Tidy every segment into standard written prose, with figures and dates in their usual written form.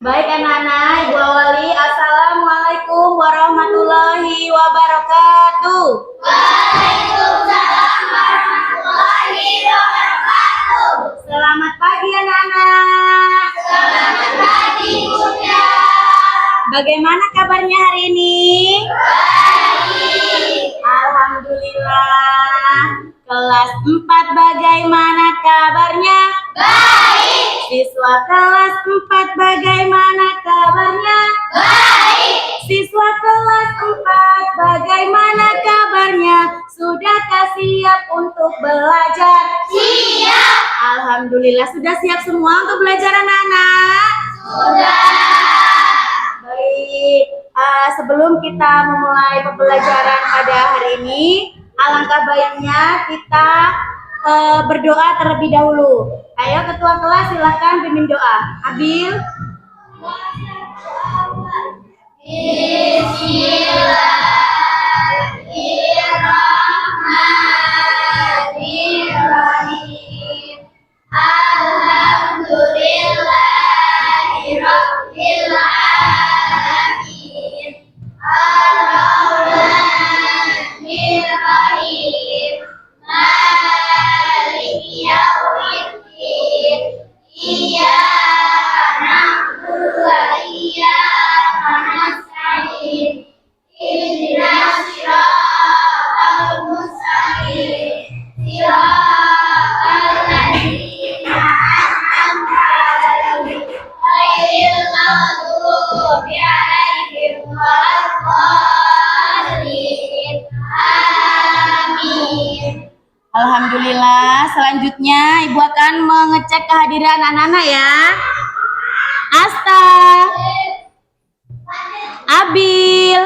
Baik anak-anak, Ibu Awali, Assalamualaikum warahmatullahi wabarakatuh. Waalaikumsalam warahmatullahi wabarakatuh. Selamat pagi anak-anak. Selamat pagi Bunda. Bagaimana kabarnya hari ini? Baik. Alhamdulillah. Kelas 4 bagaimana kabarnya? Baik. Siswa kelas 4 bagaimana kabarnya? Baik. Siswa kelas 4 bagaimana kabarnya? Sudahkah siap untuk belajar? Siap. Alhamdulillah sudah siap semua untuk belajar anak-anak? Sudah. Baik, sebelum kita memulai pembelajaran pada hari ini, alangkah baiknya kita berdoa terlebih dahulu. Ayo ketua kelas silakan pimpin doa. Abil. Bismillahirrahmanirrahim. Alhamdulillahirabbil alamin. Ar-Rahmanir Rahim. Maliki yaumiddin. Iyyaka na'budu wa iyyaka nasta'in. Ihdinas siratal mustaqim. Siratal ladzina an'amta 'alaihim ghairil maghdubi 'alaihim waladdallin. Amin. Alhamdulillah, selanjutnya Ibu akan mengecek kehadiran anak-anak ya. Asta, Abil,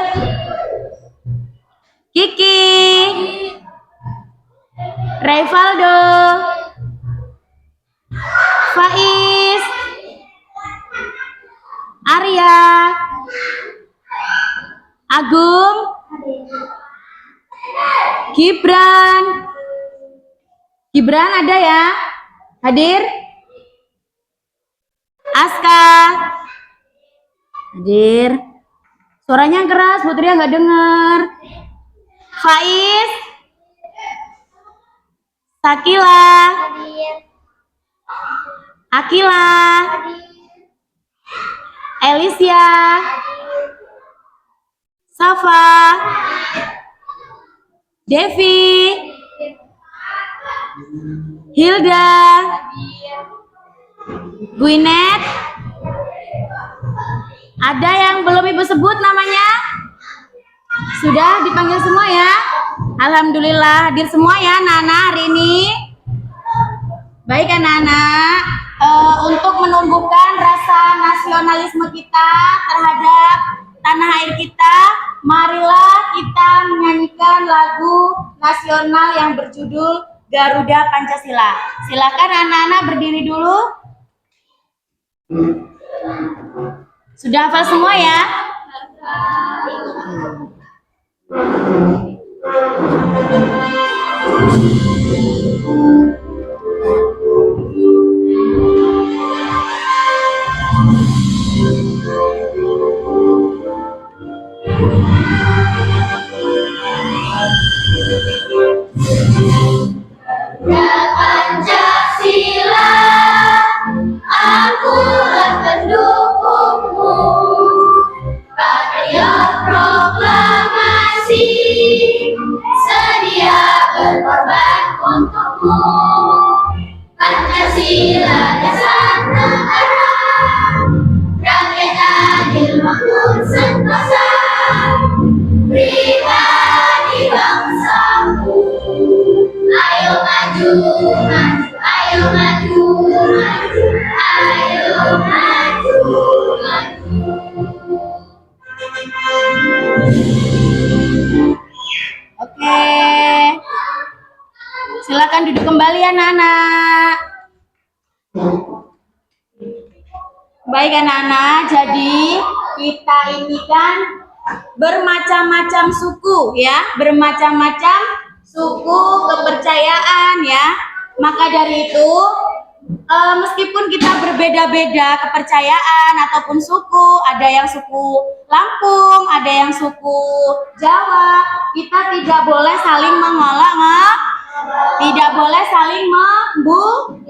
Kiki, Revaldo, Faiz, Arya, Agung, Gibran ada ya? Hadir? Aska hadir. Suaranya yang keras, Putri nggak dengar. Faiz, Sakila, Akila, Elisia, Safa, Devi, Hilda, Guinet. Ada yang belum Ibu sebut namanya? Sudah dipanggil semua ya? Alhamdulillah hadir semua ya anak-anak hari ini. Baik anak-anak, untuk menumbuhkan rasa nasionalisme kita terhadap tanah air kita, marilah kita menyanyikan lagu nasional yang berjudul Garuda Pancasila. Silakan anak-anak berdiri dulu. Sudah hafal semua ya? Pancasila, akulah pendukungmu. Patriot proklamasi, sedia berkorban untukmu. Pancasila dasar negara, rakyat adil makmur sentosa, pribadi bangsamu. Ayo maju, maju, ayo maju, maju, ayo maju, maju. Oke. Silakan duduk kembali anak-anak. Baik anak-anak, jadi kita ini kan bermacam-macam suku ya, bermacam-macam suku kepercayaan ya. Maka dari itu meskipun kita berbeda-beda kepercayaan ataupun suku, ada yang suku Lampung, ada yang suku Jawa, kita tidak boleh saling tidak boleh saling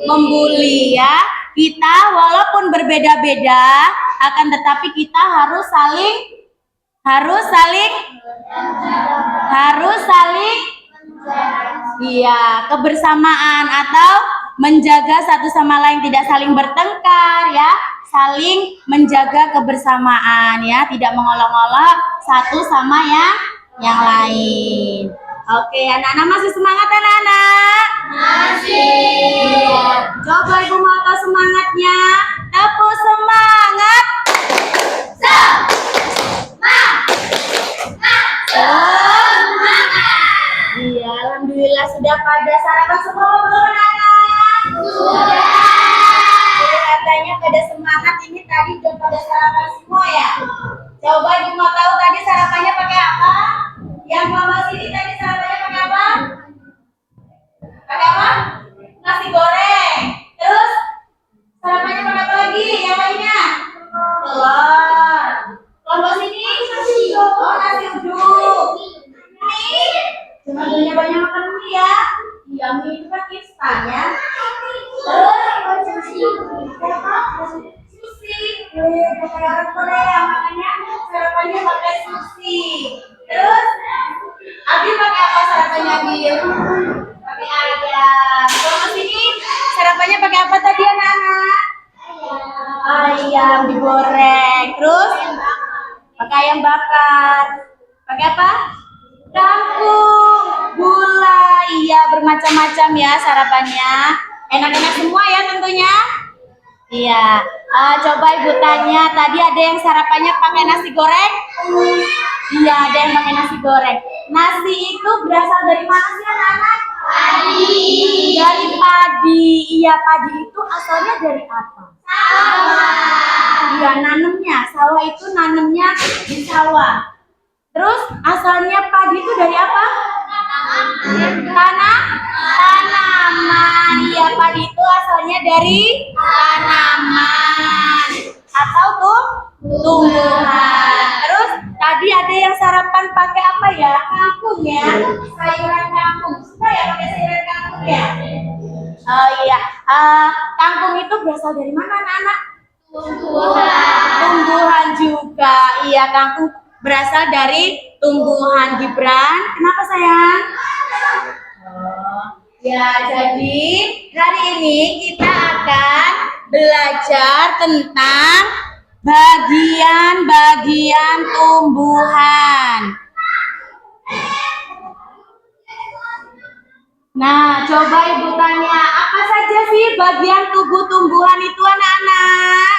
membuli ya. Kita walaupun berbeda-beda, akan tetapi kita harus saling iya, kebersamaan atau menjaga satu sama lain, tidak saling bertengkar ya, saling menjaga kebersamaan ya, tidak mengolok-olok satu sama yang lain. Oke, anak-anak masih semangat anak-anak? Masih. Iya. Coba Ibu mau tahu semangatnya. Tepuk semangat. Iya, alhamdulillah sudah pada sarapan semua belum anak-anak? Sudah. Katanya pada semangat ini tadi udah pada sarapan semua ya. Coba Ibu mau tahu tadi sarapannya pakai apa? Yang mama sini tadi sarapannya pakai apa? Pakai apa? Nasi goreng. Terus sarapannya pakai apa lagi? Yang lainnya? Telur. Kelompok sini? Oh, nasi uduk. Mie. Cuma banyak makan mie ya. Iya, mie itu kan instan ya. Terus sushi. Pakai orang Korea, makanya sarapannya pakai sushi. Terus Abi pakai apa sarapannya Abi? Pakai ayam. Kalau sini sarapannya pakai apa tadi anak-anak? Ayam digoreng. Terus pakai ayam bakar. Pakai apa? Kangkung, gula. Iya, bermacam-macam ya sarapannya. Enak-enak semua ya tentunya. Iya. Coba Ibu tanya, tadi ada yang sarapannya pakai nasi goreng? Iya, ada yang pakai nasi goreng. Nasi itu berasal dari mana sih anak-anak? Padi. Dari padi. Iya, padi itu asalnya dari apa? Sawah. Iya, nanemnya. Sawah itu nanemnya di sawah. Terus asalnya padi itu dari apa? Tanaman. Iya, padi itu asalnya dari tanaman atau tumbuhan. Terus tadi ada yang sarapan pakai apa ya? Kangkung ya, sayuran kangkung. Suka ya pakai sayuran kangkung ya? Oh iya, kangkung itu berasal dari mana anak-anak? Tumbuhan juga. Iya, kangkung berasal dari tumbuhan. Gibran, kenapa sayang? Ya, jadi hari ini kita akan belajar tentang bagian-bagian tumbuhan. Nah, coba Ibu tanya, apa saja sih bagian tubuh tumbuhan itu anak-anak?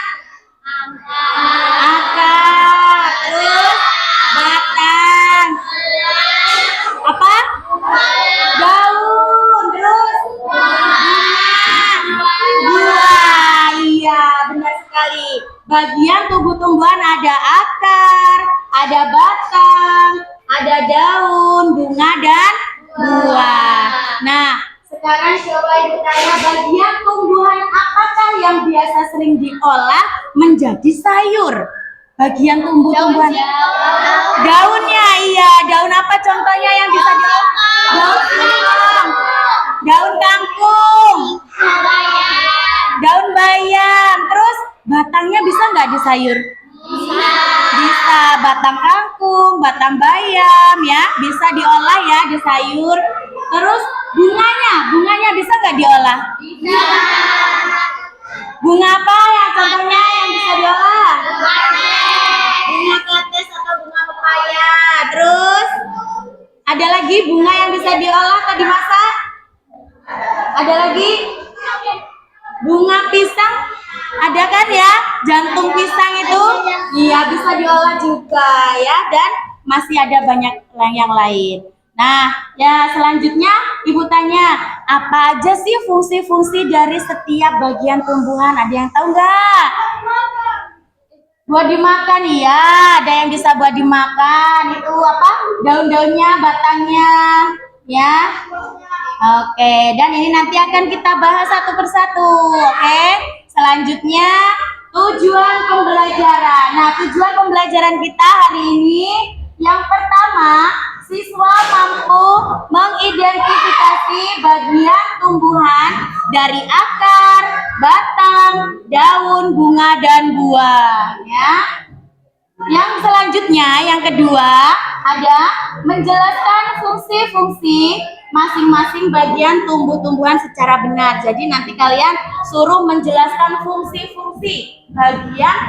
Akar, terus batang, apa? Daun, terus buah. Iya, benar sekali. Bagian tubuh tumbuhan ada akar, ada batang, ada daun, bunga, dan buah. Nah, sekarang coba Ibu tanya, bagian tumbuhan apakah yang biasa sering diolah menjadi sayur? Bagian tumbuhan. Daunnya, iya. Daun apa contohnya yang bisa diolah? Daun singkong, daun kangkung, daun bayam. Terus batangnya bisa nggak disayur? Bisa. Batang kangkung, batang bayam ya, bisa diolah ya, disayur. Terus bunganya bisa nggak diolah? Bisa. Bunga apa ya contohnya yang bisa diolah? Bunga kates atau bunga pepaya. Terus ada lagi bunga yang bisa diolah atau dimasak? Ada lagi? Bunga pisang ada kan ya? Jantung pisang itu iya bisa diolah juga ya, dan masih ada banyak yang lain. Nah, ya selanjutnya Ibu tanya, apa aja sih fungsi-fungsi dari setiap bagian tumbuhan? Ada yang tahu nggak? Buat dimakan, iya. Ada yang bisa buat dimakan. Itu apa? Daun-daunnya, batangnya, ya. Oke, dan ini nanti akan kita bahas satu persatu. Oke, selanjutnya tujuan pembelajaran. Nah, tujuan pembelajaran kita hari ini yang pertama, siswa mampu mengidentifikasi bagian tumbuhan dari akar, batang, daun, bunga, dan buah. Ya. Yang selanjutnya, yang kedua, ada menjelaskan fungsi-fungsi masing-masing bagian tumbuh-tumbuhan secara benar. Jadi nanti kalian suruh menjelaskan fungsi-fungsi bagian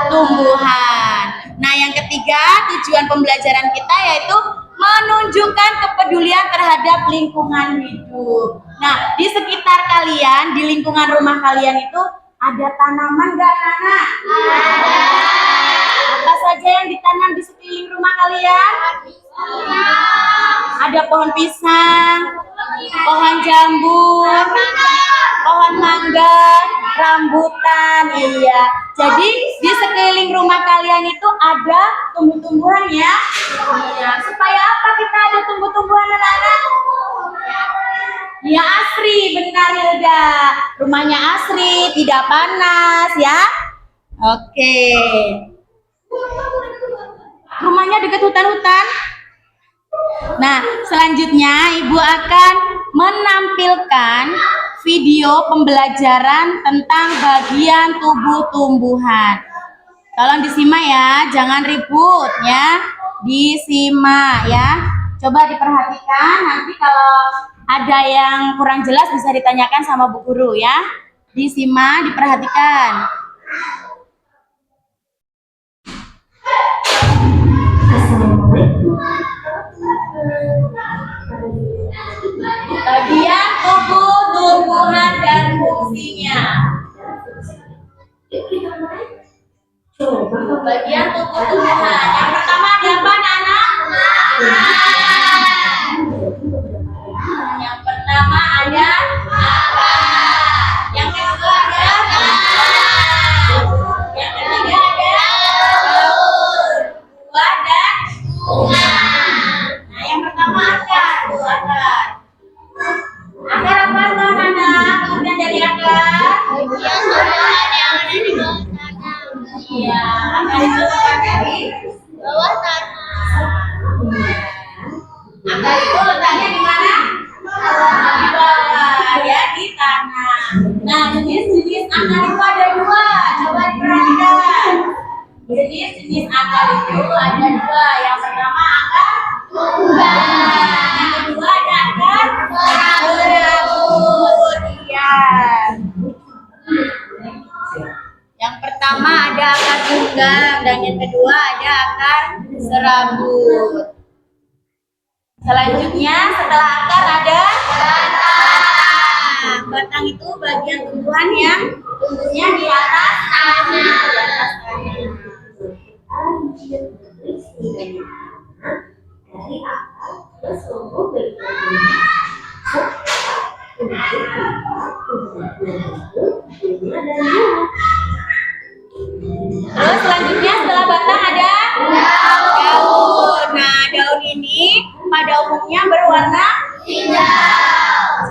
tumbuhan. Nah, yang ketiga, tujuan pembelajaran kita yaitu menunjukkan kepedulian terhadap lingkungan hidup. Nah, di sekitar kalian, di lingkungan rumah kalian itu ada tanaman nggak, Nana? Ada. Apa saja yang ditanam di sekeliling rumah kalian? Ada pohon pisang, pohon jambu, pohon mangga, rambutan. Iya. Jadi di sekeliling rumah kalian itu ada tumbuh-tumbuhan ya. Iya. Supaya apa kita ada tumbuh-tumbuhan, anak-anak? Ya, asri, benar Hilda. Rumahnya asri, tidak panas ya. Oke. Rumahnya dekat hutan-hutan. Nah, selanjutnya Ibu akan menampilkan video pembelajaran tentang bagian tubuh tumbuhan. Tolong disimak ya, jangan ribut ya. Disimak ya. Coba diperhatikan, nanti kalau ada yang kurang jelas bisa ditanyakan sama Bu Guru ya. Disimak, diperhatikan. Bagian tubuh tumbuhan dan fungsinya. Bagian tubuh tumbuhan. Yang pertama ada apa, Nana? Yang pertama ada akar. Yang kedua ada yang ketiga ada daun, buah dan bunga. Nah, yang pertama akar, akar. Akar apa tuh, Nana? Kemudian dari akar? Yang tumbuhan yang ada di bawah tanah. Iya, akar itu letak dari bawah tanah. Akar itu letaknya di mana? Di bawah, ya, di tanah. Nah, jenis-jenis akar itu ada dua. Coba diperhatikan. Jenis-jenis akar itu ada dua. Yang pertama akar tunggal. Yang kedua ada akar serabut. Iya. Yang pertama ada akar tunggal dan yang kedua ada akar serabut. Selanjutnya setelah akar ada batang. Batang itu bagian tumbuhan yang tumbuhnya di atas tanah. Dari akar terus tumbuh Terus selanjutnya setelah batang ada daun. Nah, daun ini pada umumnya berwarna hijau.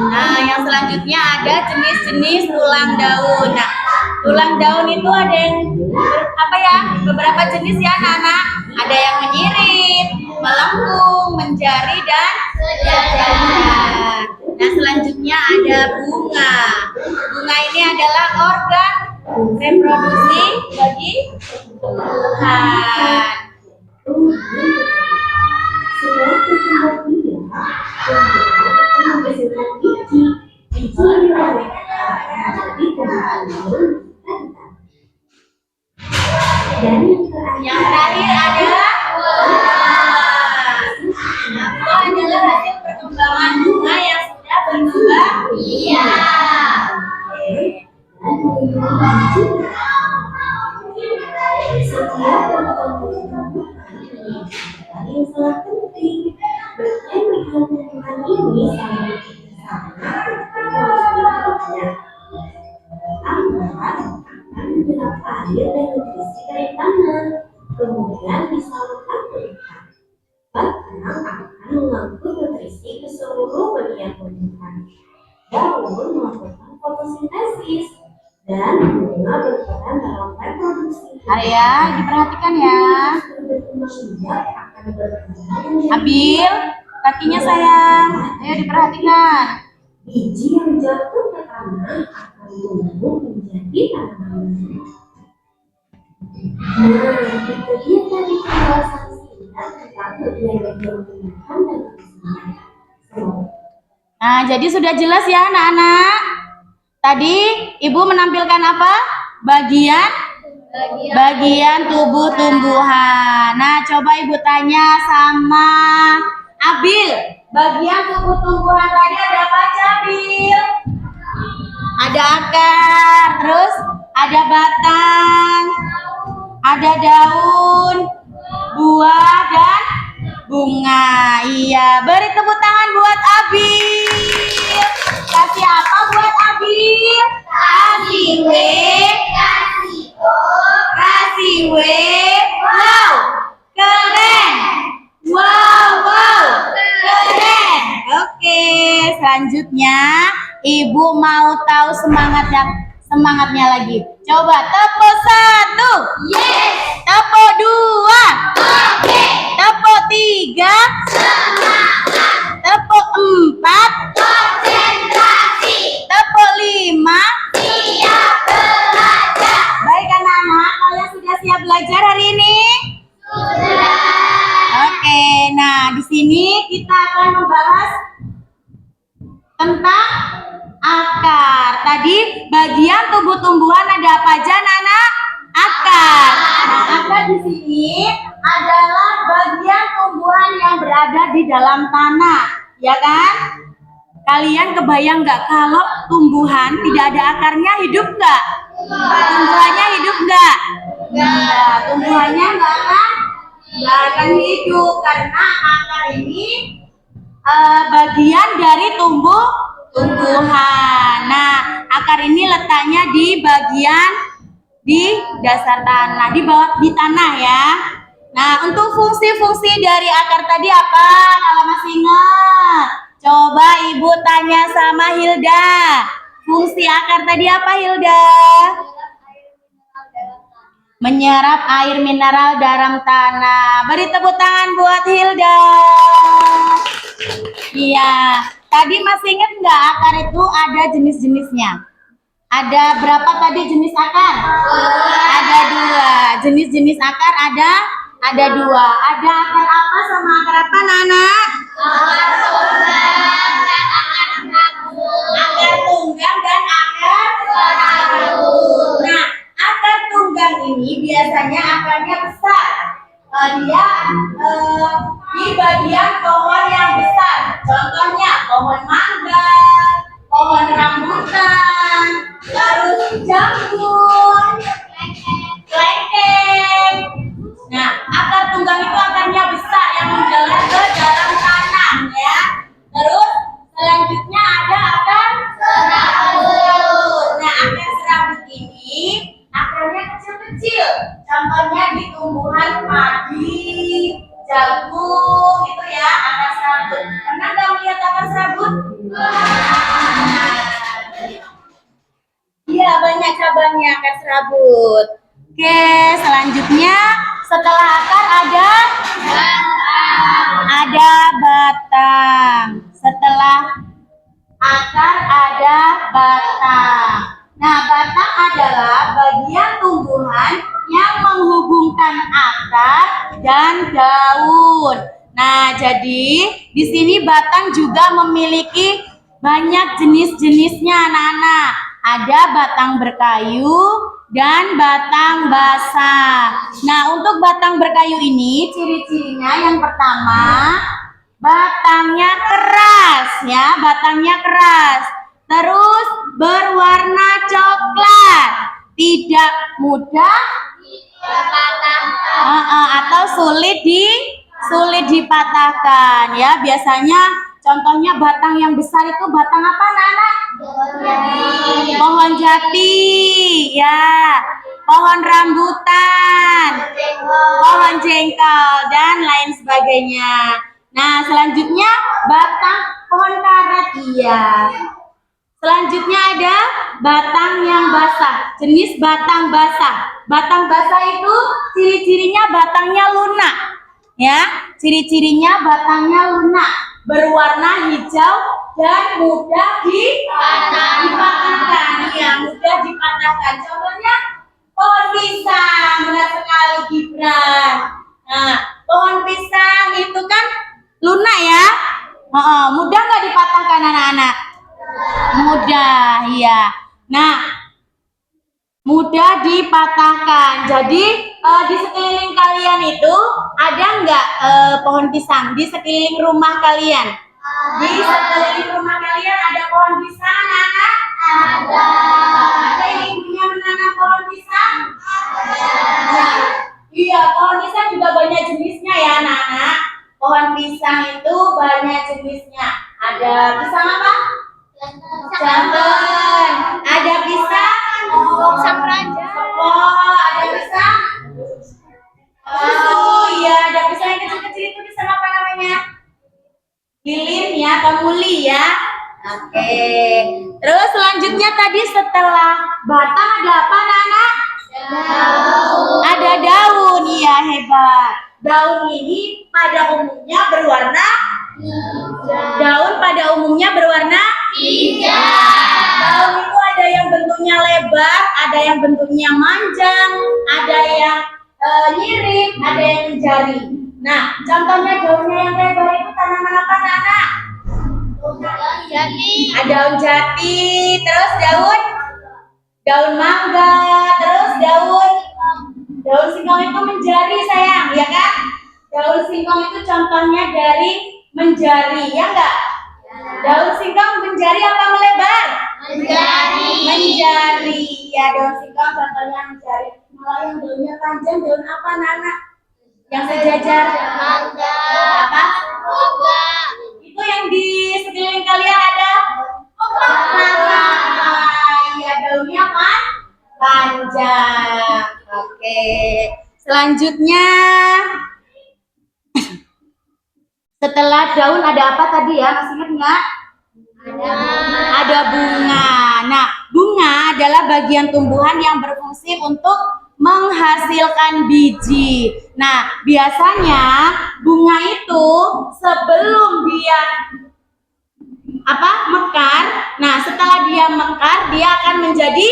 Nah, yang selanjutnya ada jenis-jenis tulang daun. Nah, tulang daun itu ada yang apa ya? Beberapa jenis ya, Nana. Ada yang menyirip, melengkung, menjari dan sejajar. Nah, selanjutnya ada bunga. Bunga ini adalah organ reproduksi bagi tumbuhan. Yang terakhir ada buah. Buah adalah hasil perkembangan bunga yang sudah berkembang. Iya. Setiap dan disalurkan ke ikan. Batang akan mengangkut nutrisi ke seluruh bagian tumbuhan. Daun melakukan fotosintesis dan bunga berperan dalam reproduksi. Arya, diperhatikan ya. Berkembang biak akan berkembang. Abil, kakinya sayang. Ayo diperhatikan. Biji yang jatuh ke tanah akan tumbuh menjadi tanaman baru. Nah, itu dia tadi penjelasan singkat tentang bagian-bagian tumbuhan dan fungsinya. Nah, jadi sudah jelas ya anak-anak. Tadi Ibu menampilkan apa? Bagian tubuh tumbuhan. Nah, coba Ibu tanya sama Abil. Bagian tubuh tumbuhan tadi ada apa aja, Abil? Ada akar, terus ada batang, ada daun, buah, dan bunga. Iya, beri tepuk tangan buat Abil. Kasih apa buat Abil? Kasih W, Kasih O, kasih W. Wow, keren. Wow, keren. Oke, selanjutnya Ibu mau tahu semangatnya lagi. Coba tepuk 1. yes, Tepuk 2. oke, Tepuk 3. semangat, Tepuk 4. konsentrasi, Tepuk 5. siap belajar, Baik anak-anak, kalian sudah siap belajar hari ini? sudah, Oke, nah di sini kita akan membahas tentang akar. Tadi bagian tubuh tumbuhan ada apa aja, anak-anak? Akar. Nah, akar di sini adalah bagian tumbuhan yang berada di dalam tanah, ya kan? Kalian kebayang nggak kalau tumbuhan tidak ada akarnya, hidup nggak? Tumbuhannya hidup nggak? Nggak. Tumbuhannya nggak akan hidup karena akar ini bagian dari tumbuhan. Nah, akar ini letaknya di bagian di dasar tanah, di tanah ya. Nah, untuk fungsi-fungsi dari akar tadi apa? Kalau masih ingat, coba Ibu tanya sama Hilda. Fungsi akar tadi apa, Hilda? Menyerap air mineral dalam tanah. Beri tepuk tangan buat Hilda. Iya, tadi masih ingat nggak akar itu ada jenis-jenisnya? Ada berapa tadi jenis akar? Ada 2. Jenis-jenis akar ada 2. Ada akar apa sama akar apa, Nana? Akar tunggang dan akar serabut. Nah, akar tunggang ini biasanya akarnya besar. Dia di bagian pohon yang besar. Contohnya pohon mangga, pohon rambutan, terus jamur, kelengkeng. Nah, akar tunggang itu akarnya besar yang menjalar ke dalam tanah ya. Terus selanjutnya ada akar serabut. Nah, akar serabut ini akarnya kecil-kecil. Contohnya di tumbuhan padi, jagung, itu ya akar serabut. Pernah nggak melihat akar serabut? Iya, banyak cabangnya akar serabut. Oke, selanjutnya setelah akar ada batang. Setelah akar ada batang. Nah, batang adalah bagian tumbuhan yang menghubungkan akar dan daun. Nah, jadi di sini batang juga memiliki banyak jenis-jenisnya, anak-anak. Ada batang berkayu dan batang basah. Nah, untuk batang berkayu ini ciri-cirinya yang pertama, batangnya keras ya, batangnya keras. Terus berwarna coklat, tidak mudah atau sulit dipatahkan ya. Biasanya contohnya batang yang besar itu batang apa, Nana? Pohon jati ya. pohon rambutan, pohon jengkol, dan lain sebagainya. Nah, selanjutnya batang pohon karet, iya. Selanjutnya ada batang yang basah, jenis batang basah. Batang basah itu ciri-cirinya batangnya lunak. Ya, ciri-cirinya batangnya lunak, berwarna hijau dan mudah dipatahkan. Iya, mudah dipatahkan. Contohnya pohon pisang, benar sekali Gibran. Nah, pohon pisang itu kan lunak ya. Mudah nggak dipatahkan anak-anak? Mudah, iya. Nah, mudah dipatahkan. Jadi di sekeliling kalian itu ada nggak pohon pisang di sekeliling rumah kalian? Di sekeliling rumah kalian ada pohon pisang, anak? Ada. Ada yang ibunya menanam pohon pisang? Ada. Iya, pohon pisang juga banyak jenisnya ya, anak-anak. Pohon pisang itu banyak jenisnya. Ada pisang apa? Jantan. Ada pisang? Pisang raja. Oh, ada pisang? Oh iya, ada pisang yang kecil-kecil itu pisang apa namanya? Lilin ya, atau muli ya. Oke. Terus selanjutnya tadi setelah batang ada apa anak-anak? Daun. Ada daun, iya hebat. Daun ini pada umumnya berwarna hijau. Daun pada umumnya berwarna hijau. Daun itu ada yang bentuknya lebar, ada yang bentuknya manjang, ada yang nyirip, ada yang menjari. Nah, contohnya daunnya yang lebar itu tanaman apa, anak? Jati. Ada daun jati, terus daun mangga, terus daun singkong itu menjari sayang, ya kan? Daun singkong itu contohnya dari menjari, ya enggak? Daun singkong menjari apa melebar? Menjari. Ya, daun singkong contohnya menjari. Kalau yang daunnya panjang, daun apa, Nana? Yang sejajar? Mangga. Apa? Mangga. Itu yang di sekeliling kalian ada? Mangga. Iya, daunnya panjang. Oke. Selanjutnya, setelah daun ada apa tadi ya? Masih ingat nggak? Ada bunga. Nah, bunga adalah bagian tumbuhan yang berfungsi untuk menghasilkan biji. Nah, biasanya bunga itu sebelum dia mekar. Nah, setelah dia mekar, dia akan menjadi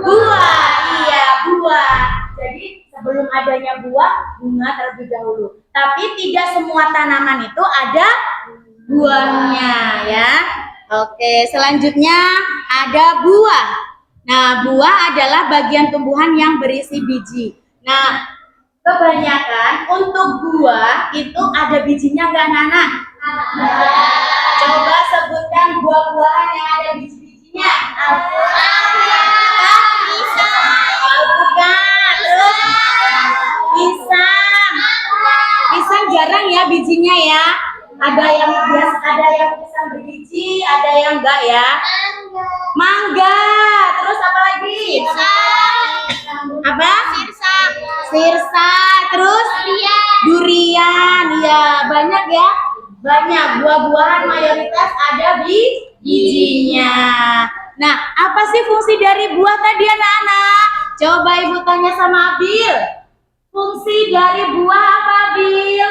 buah. Iya, buah. Jadi sebelum adanya buah, bunga terlebih dahulu. Tapi tidak semua tanaman itu ada buahnya ya. Oke, selanjutnya ada buah. Nah, buah adalah bagian tumbuhan yang berisi biji. Nah, kebanyakan untuk buah itu ada bijinya nggak, Nana? Coba sebutkan buah-buahan yang ada biji-bijinya. Alpukat, terus pisang jarang ya bijinya ya. Ada yang pisang berbiji, ada yang enggak ya. Mangga, terus apa lagi? Apa? Sirsa, terus durian. Ya, banyak ya. Banyak buah-buahan mayoritas ada bijinya. Nah, apa sih fungsi dari buah tadi anak-anak? Coba ibu tanya sama Abil. Fungsi dari buah apa, Abil?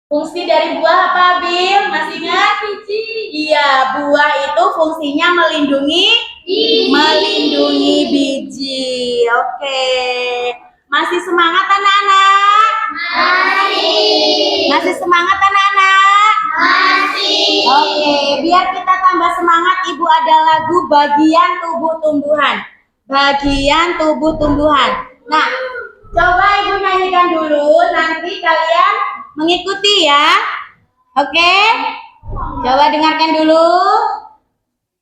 Fungsi dari buah apa, Abil? Masih ingat? Iya, buah itu fungsinya melindungi biji. Oke. Masih semangat anak-anak? Masih semangat anak-anak? Oke, biar kita tambah semangat, Ibu ada lagu bagian tubuh tumbuhan. Bagian tubuh tumbuhan. Nah, coba Ibu nyanyikan dulu, nanti kalian mengikuti ya. Oke? Coba dengarkan dulu.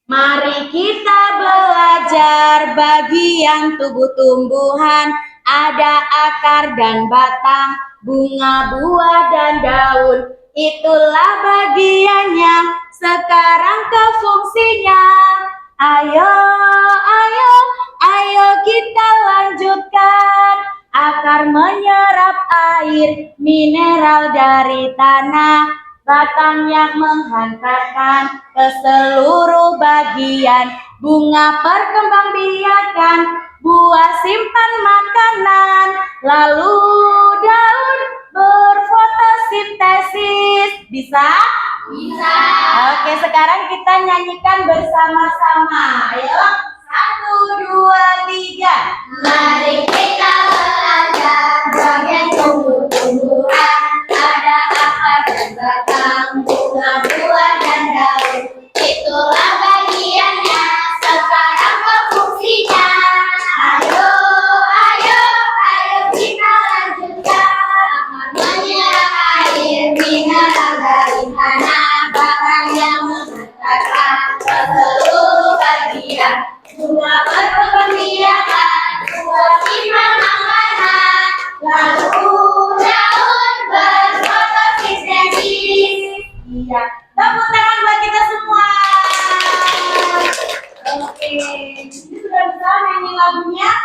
Mari kita belajar bagian tubuh tumbuhan. Ada akar dan batang, bunga, buah, dan daun. Itulah bagiannya. Sekarang ke fungsinya. Ayo, ayo, ayo kita lanjutkan. Akar menyerap air mineral dari tanah. Batang yang menghantarkan ke seluruh bagian. Bunga perkembangbiakan, buah simpan makanan. Lalu daun berfotosintesis. Bisa? Bisa. Oke, sekarang kita nyanyikan bersama-sama. Ayo, 1, 2, 3. Mari kita belajar bagian tumbuh-tumbuhan. Ada akar dan batang, bunga, buah dan daun. Itulah bagiannya, sekarang ke fungsinya. Ayo, ayo, ayo kita lanjutkan. Menyerap air mineral dari tanah, batang yang menghantarkan ke seluruh bagian. Bunga berkembangbiakan, buah simpan makanan. Lalu daun berfotosintesis. Iya, tepuk tangan buat kita semua. Oke, ini sudah bisa nyanyi lagunya?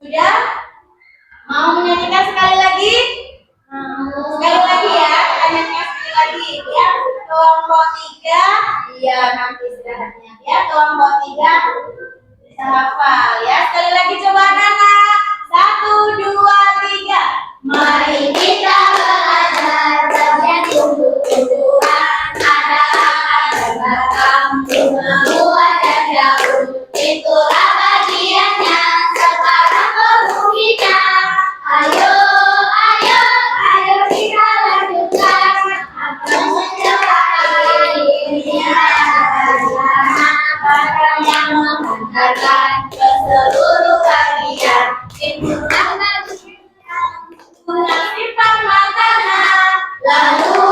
Sudah? Mau menyanyikan sekali lagi? Sekali lagi ya, kita nyanyikan sekali lagi ya. Kelompok 3, iya nanti istirahatnya ya. Kelompok 3 bisa hafal ya. Sekali lagi coba anak-anak. 1, 2, 3. Mari kita belajar bagian tumbuh-tumbuhan. Ada akar dan batang, bunga, buah dan daun. Itulah bagiannya, sekarang ke fungsinya. Ayo, ayo, ayo kita lanjutkan. Akan menyerap air mineral dari tanah, batang yang menghantarkan ke seluruh bagian. Itulah bagiannya, bunga simpan makanan. Lalu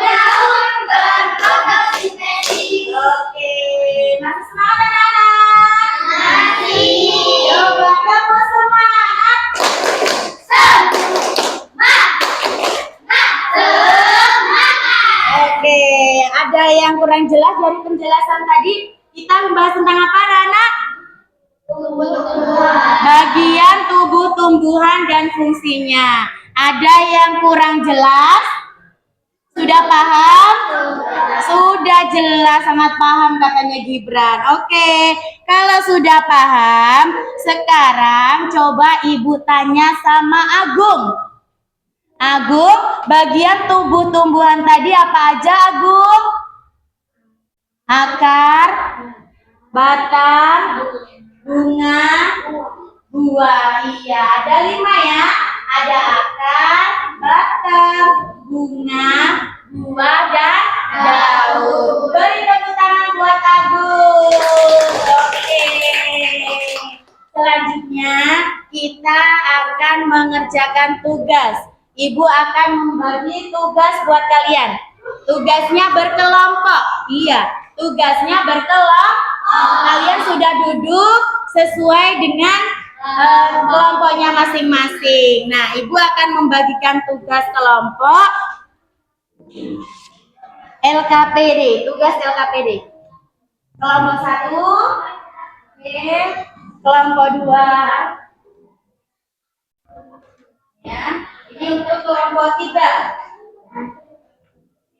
daun berfotosintesis. Oke, masih semangat anak-anak? Masih. Coba kamu semangat. Oke, ada yang kurang jelas dari penjelasan tadi? Kita membahas tentang apa anak-anak? Bagian tubuh tumbuhan dan fungsinya. Ada yang kurang jelas? Sudah paham? Sudah jelas, sangat paham katanya Gibran. Oke, kalau sudah paham, sekarang coba ibu tanya sama Agung. Agung, bagian tubuh tumbuhan tadi apa aja Agung? Akar, batang, bunga, buah. Iya, ada 5 ya. Ada akar, batang, bunga, buah, dan daun. Beri tepuk tangan buat Agung. Oke. Selanjutnya kita akan mengerjakan tugas. Ibu akan membagi tugas buat kalian. Tugasnya berkelompok. Iya, tugasnya berkelompok. Kalian sudah duduk sesuai dengan kelompoknya masing-masing. Nah, ibu akan membagikan tugas kelompok LKPD, tugas LKPD. Kelompok 1, oke. Kelompok 2, ya. Ini untuk kelompok 3.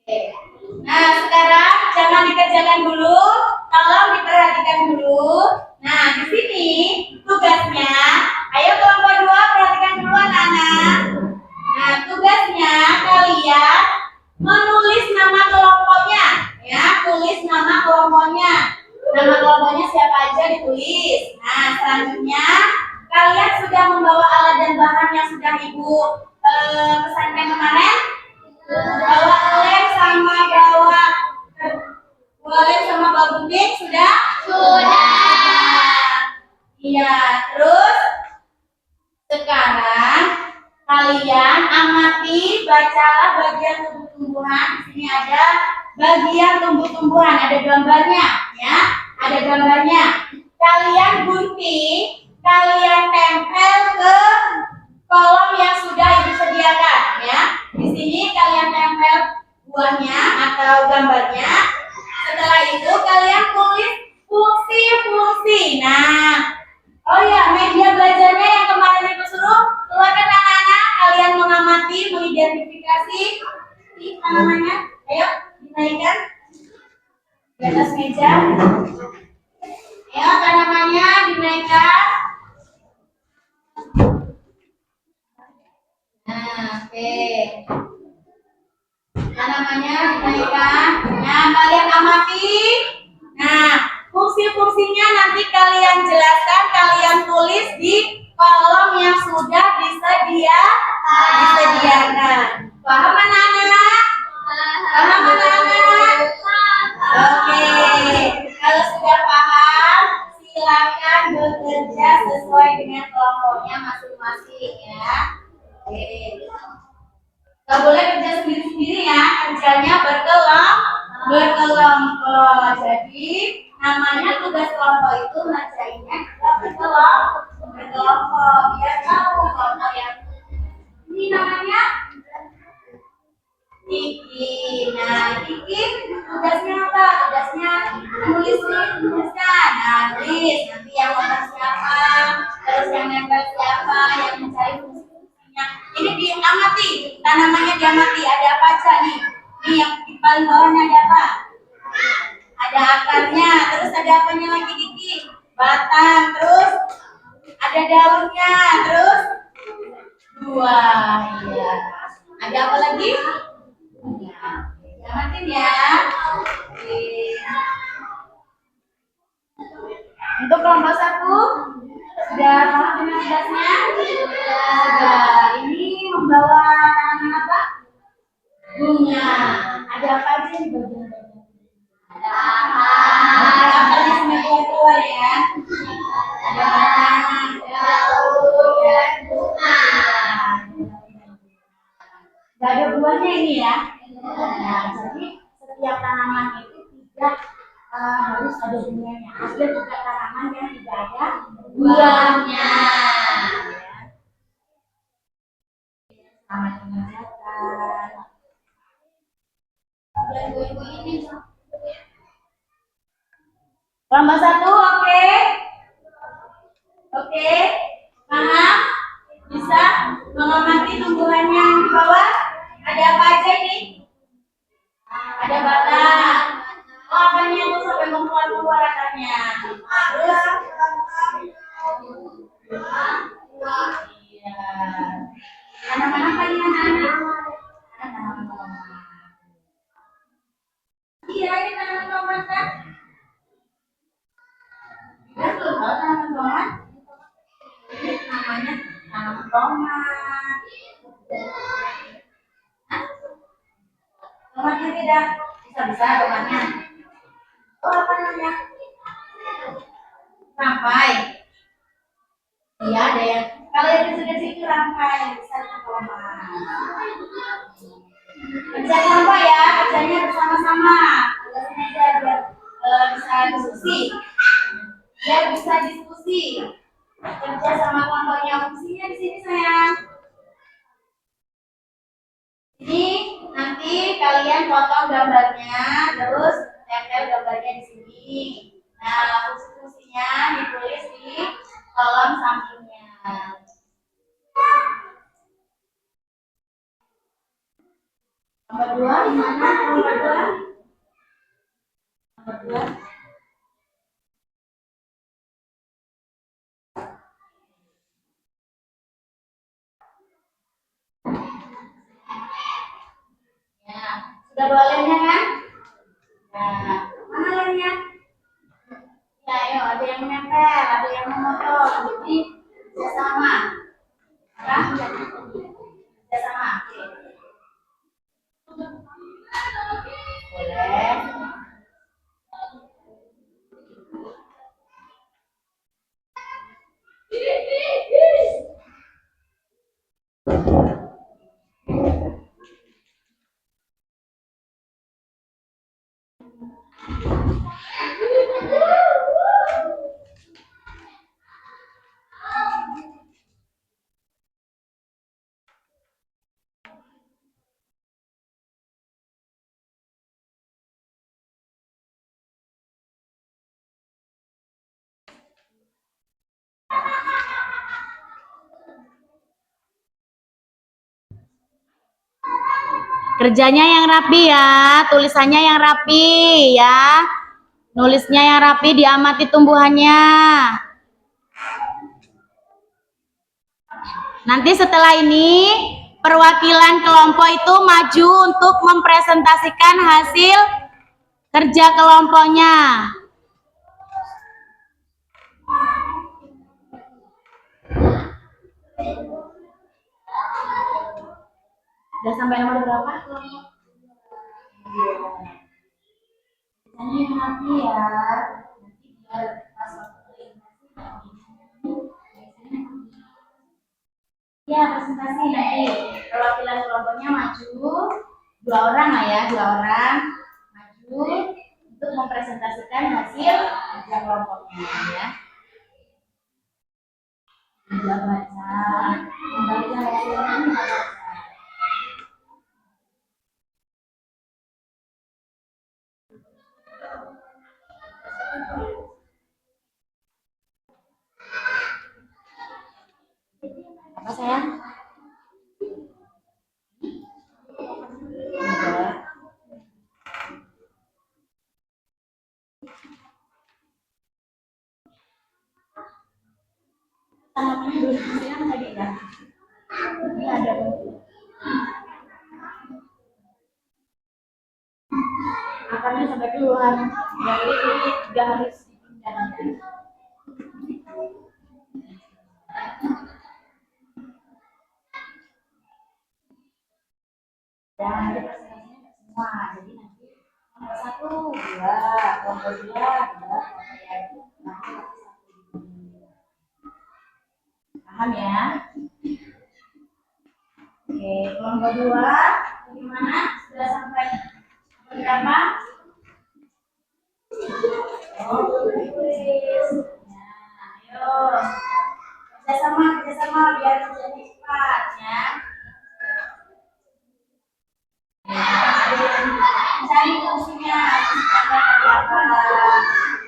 Oke. Nah, sekarang jangan dikerjakan dulu, tolong diperhatikan dulu. Nah, di sini tugasnya, ayo kelompok 2 perhatikan dulu anak-anak. Nah, tugasnya kalian menulis nama kelompoknya, ya, tulis nama kelompoknya. Nama kelompoknya siapa aja ditulis. Nah, selanjutnya kalian sudah membawa alat dan bahan yang sudah ibu pesankan kemarin. Bawa lem sama bawa gunting sudah? Sudah. Iya, terus sekarang kalian amati, bacalah bagian tumbuh-tumbuhan. Di sini ada bagian tumbuh-tumbuhan, ada gambarnya, ya. Ada gambarnya. Kalian gunting, kalian tempel ke kolom yang sudah ibu sediakan, ya. Di sini kalian tempel buahnya atau gambarnya. Setelah itu kalian tulis fungsi. Nah, oh ya, media belajarnya yang kemarin Ibu suruh keluarkan anak-anak, kalian mengamati, mengidentifikasi ini namanya. Ayo, dinaikkan di atas meja. Ayo, tanamannya dinaikkan. Nah, oke. Tanamannya dinaikkan. Nah, kalian amati. Nah, fungsi-fungsinya nanti kalian jelaskan, kalian tulis di kolom yang sudah disediakan. Paham anak-anak? Paham anak-anak? Oke. Kalau sudah paham, silakan bekerja sesuai dengan kelompoknya masing-masing ya. Oke. Gak boleh kerja sendiri-sendiri ya, kerjanya berkelompok. Jadi namanya tugas kelompok itu ngerjainnya juga berkelompok. Biar tahu kelompok yang ini namanya Kiki. Nah, Kiki tugasnya apa? Tugasnya tuliskan. Nah, tulis nanti yang nomor siapa, terus yang nempel siapa, yang mencari fungsi-fungsinya. Ini diamati, tanamannya diamati. Ada apa aja nih? Nih yang di paling bawahnya ada apa? Ada akarnya, terus ada apanya lagi Kiki? Batang, terus ada daunnya, terus buah. Iya. Ada apa lagi? Diamatin ya. Oke. Untuk kelompok 1 sudah paham dengan tugasnya? Sudah. Ini membawa tanaman apa? Bunga. Ada apa aja di bagian-bagian? Ada akarnya sampai keluar ya. Ada batang, daun, dan bunga. Gak ada buahnya ini ya. Nah, jadi setiap tanaman itu tidak harus ada bunganya. Ada juga tanaman yang tidak ada buahnya. Selamat mengerjakan. Dan ibu ini. Kelompok 1, oke? Oke, paham? Bisa mengamati tumbuhannya yang di bawah? Ada apa aja ini? Ada batang. Oh, apanya itu sampai keluar akarnya. Terus iya. Tanaman apa ini anak-anak? Tanaman tomat. Iya, ini tanaman tomat kan? Betul, kalau tanaman tomat ini namanya tanaman tomat. Tomatnya tidak bisa tomatnya. Oh, apa namanya? Rampai. Iya, ada yang kalau yang kecil-kecil itu rampai, bisa tomat. Kerja kelompok ya, kerjanya bersama-sama. Tugasnya aja biar bisa diskusi. Biar bisa diskusi. Kerja sama kelompoknya, fungsinya di sini sayang. Ini nanti kalian potong gambarnya, terus tempel gambarnya di sini. Nah, fungsi-fungsinya ditulis di kolom sampingnya. Nomor 2, di mana nomor 2? Nomor 2. Ya, sudah bawa lemnya kan? Nah, mana lemnya? Ya, ayo, ada yang menempel, ada yang memotong. Jadi, kerjasama. Apa? Kerjasama. Oke. Boleh. Kerjanya yang rapi ya, tulisannya yang rapi ya. Nulisnya yang rapi, diamati tumbuhannya. Nanti setelah ini perwakilan kelompok itu maju untuk mempresentasikan hasil kerja kelompoknya. Udah sampai nomor berapa kelompok? Ini yang rapi ya. Nanti biar pas waktu ya presentasi nanti perwakilan kelompoknya maju 2 orang lah ya, 2 orang maju untuk mempresentasikan hasil kerja kelompoknya ya. Kita baca, membaca hasilnya kita baca. Apa sayang? Tanamannya dulu sayang tadi ya. Ini ada akarnya sampai keluar. Jadi ini juga harus dipindah. Dan ada presentasinya semua. Jadi nanti nomor 1, 2, kelompok 2, kelompok 3. Paham ya? Oke, kelompok 2 bagaimana? Sudah sampai berapa? Oh, tulis. Nah, ayo. Kerjasama biar kerjanya cepat ya. Cari fungsinya, tadi apa?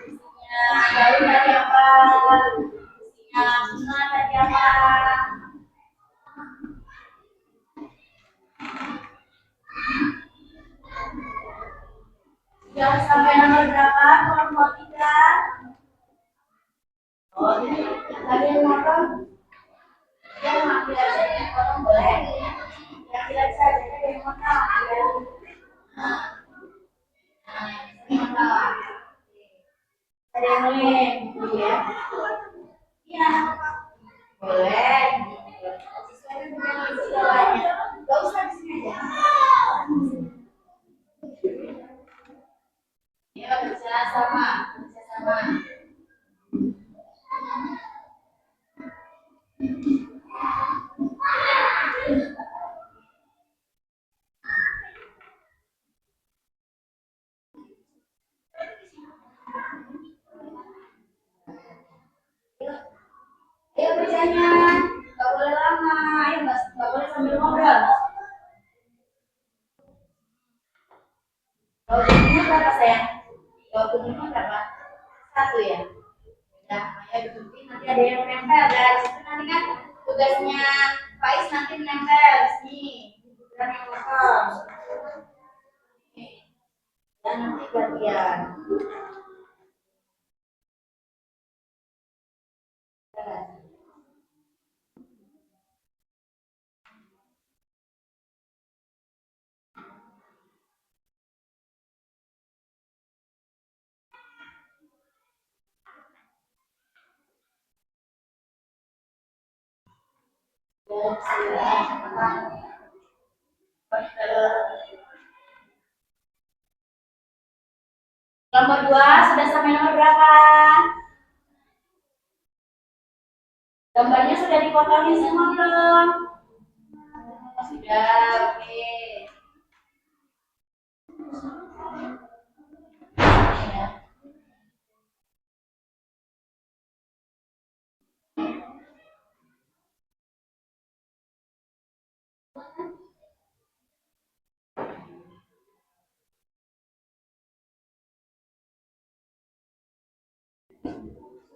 Fungsinya daun tadi apa? Fungsinya bunga tadi apa? Sudah sampai nomor berapa? Kelompok 3. Oh, ini tadi yang potong. Yang ambil aja yang potong boleh. Yang tidak bisa jadi yang potong. Ada yang boleh, ya? Iya, boleh. Sesuai dengan segalanya. Gak usah di sini aja. Ya, kerjasama. Ayo kerjanya, nggak boleh lama, ayo nggak boleh sambil ngobrol. Kalau bunyinya berapa sayang? Kalau bunyinya berapa? 1 ya. Udah, ayo ditunjukin nanti ada yang nempel dari situ nanti kan tugasnya Faiz nanti menempel di sini di buku yang kosong. Dan nanti gantian. Nomor 2 sudah sampai nomor berapa? Gambarnya sudah dipotongin semua belum? Sudah, oke.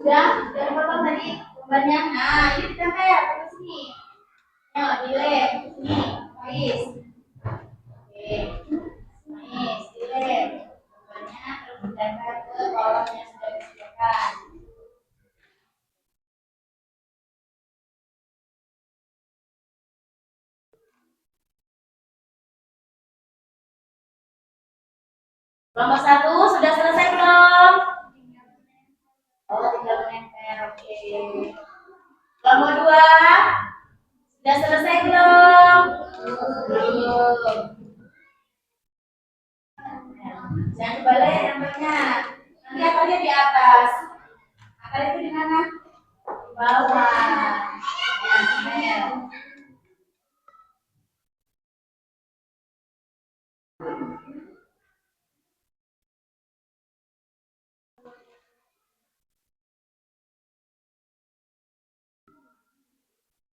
Sudah dipotong tadi gambarnya. Nah, ini ditempel ke sini. Ayo, delete sini, Faiz. Oke. Kelompok 1 sudah selesai belum? Oh, tinggal menempel. Oke. Kelompok 2 sudah selesai belum? Belum. Jangan dibalik nempelnya. Nanti akarnya di atas. Akar itu di mana? Di bawah. Ya, nempel.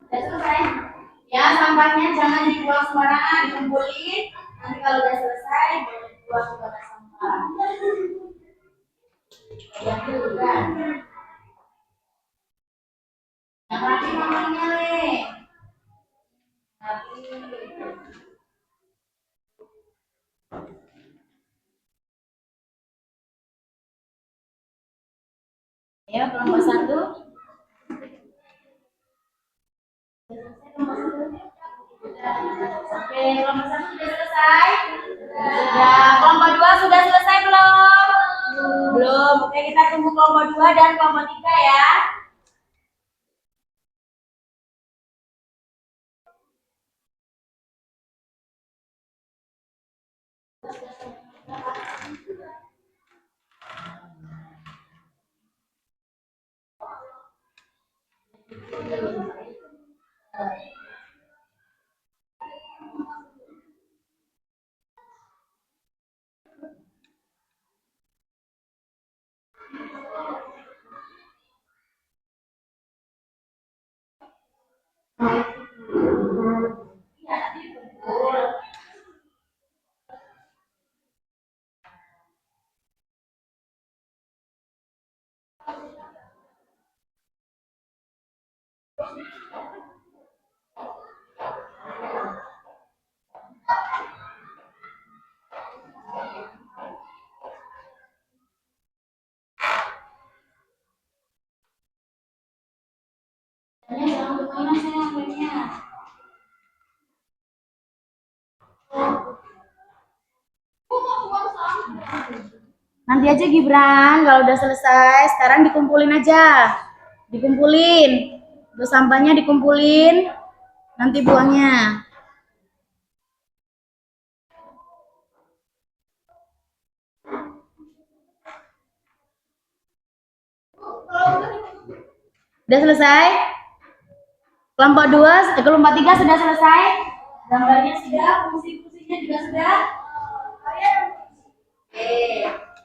Sudah selesai. Ya, sampahnya jangan dibuang sembarangan, dikumpulin. Nanti kalau udah selesai, boleh dibuang ke tempat sampah. Yang kedua, yang rapi namanya Le. Rapi. Ya, kelompok 1. Oke, kelompok 1 sudah selesai. Sudah. Kelompok 2 sudah selesai belum? Belum. Oke, kita tunggu kelompok 2 dan kelompok 3 ya. Jangan bermain saya ambilnya. Nanti aja Gibran, kalau udah selesai, sekarang dikumpulin aja. Dikumpulin. Terus sampahnya dikumpulin, nanti buangnya. Udah selesai? Kelompok 2, kelompok 3 sudah selesai? Gambarnya sudah, fungsi-fungsinya juga sudah? Oke.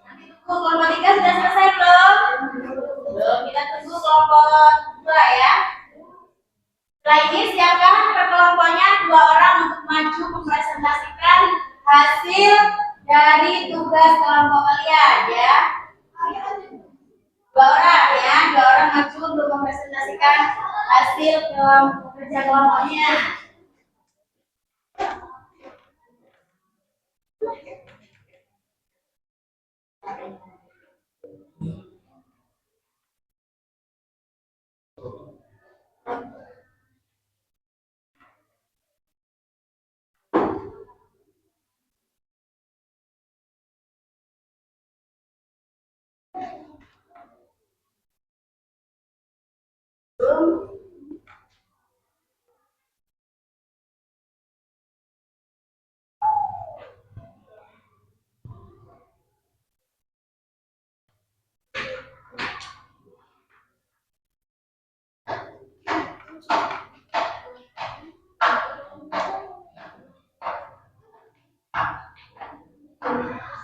Nanti tunggu kelompok 3 sudah selesai belum? Belum, kita tunggu kelompok 2 ya. Setelah ini siapkan per kelompoknya 2 orang untuk maju mempresentasikan hasil dari tugas kelompok kalian ya. 2 orang ya, 2 orang maju untuk mempresentasikan hasil kerja kelompoknya.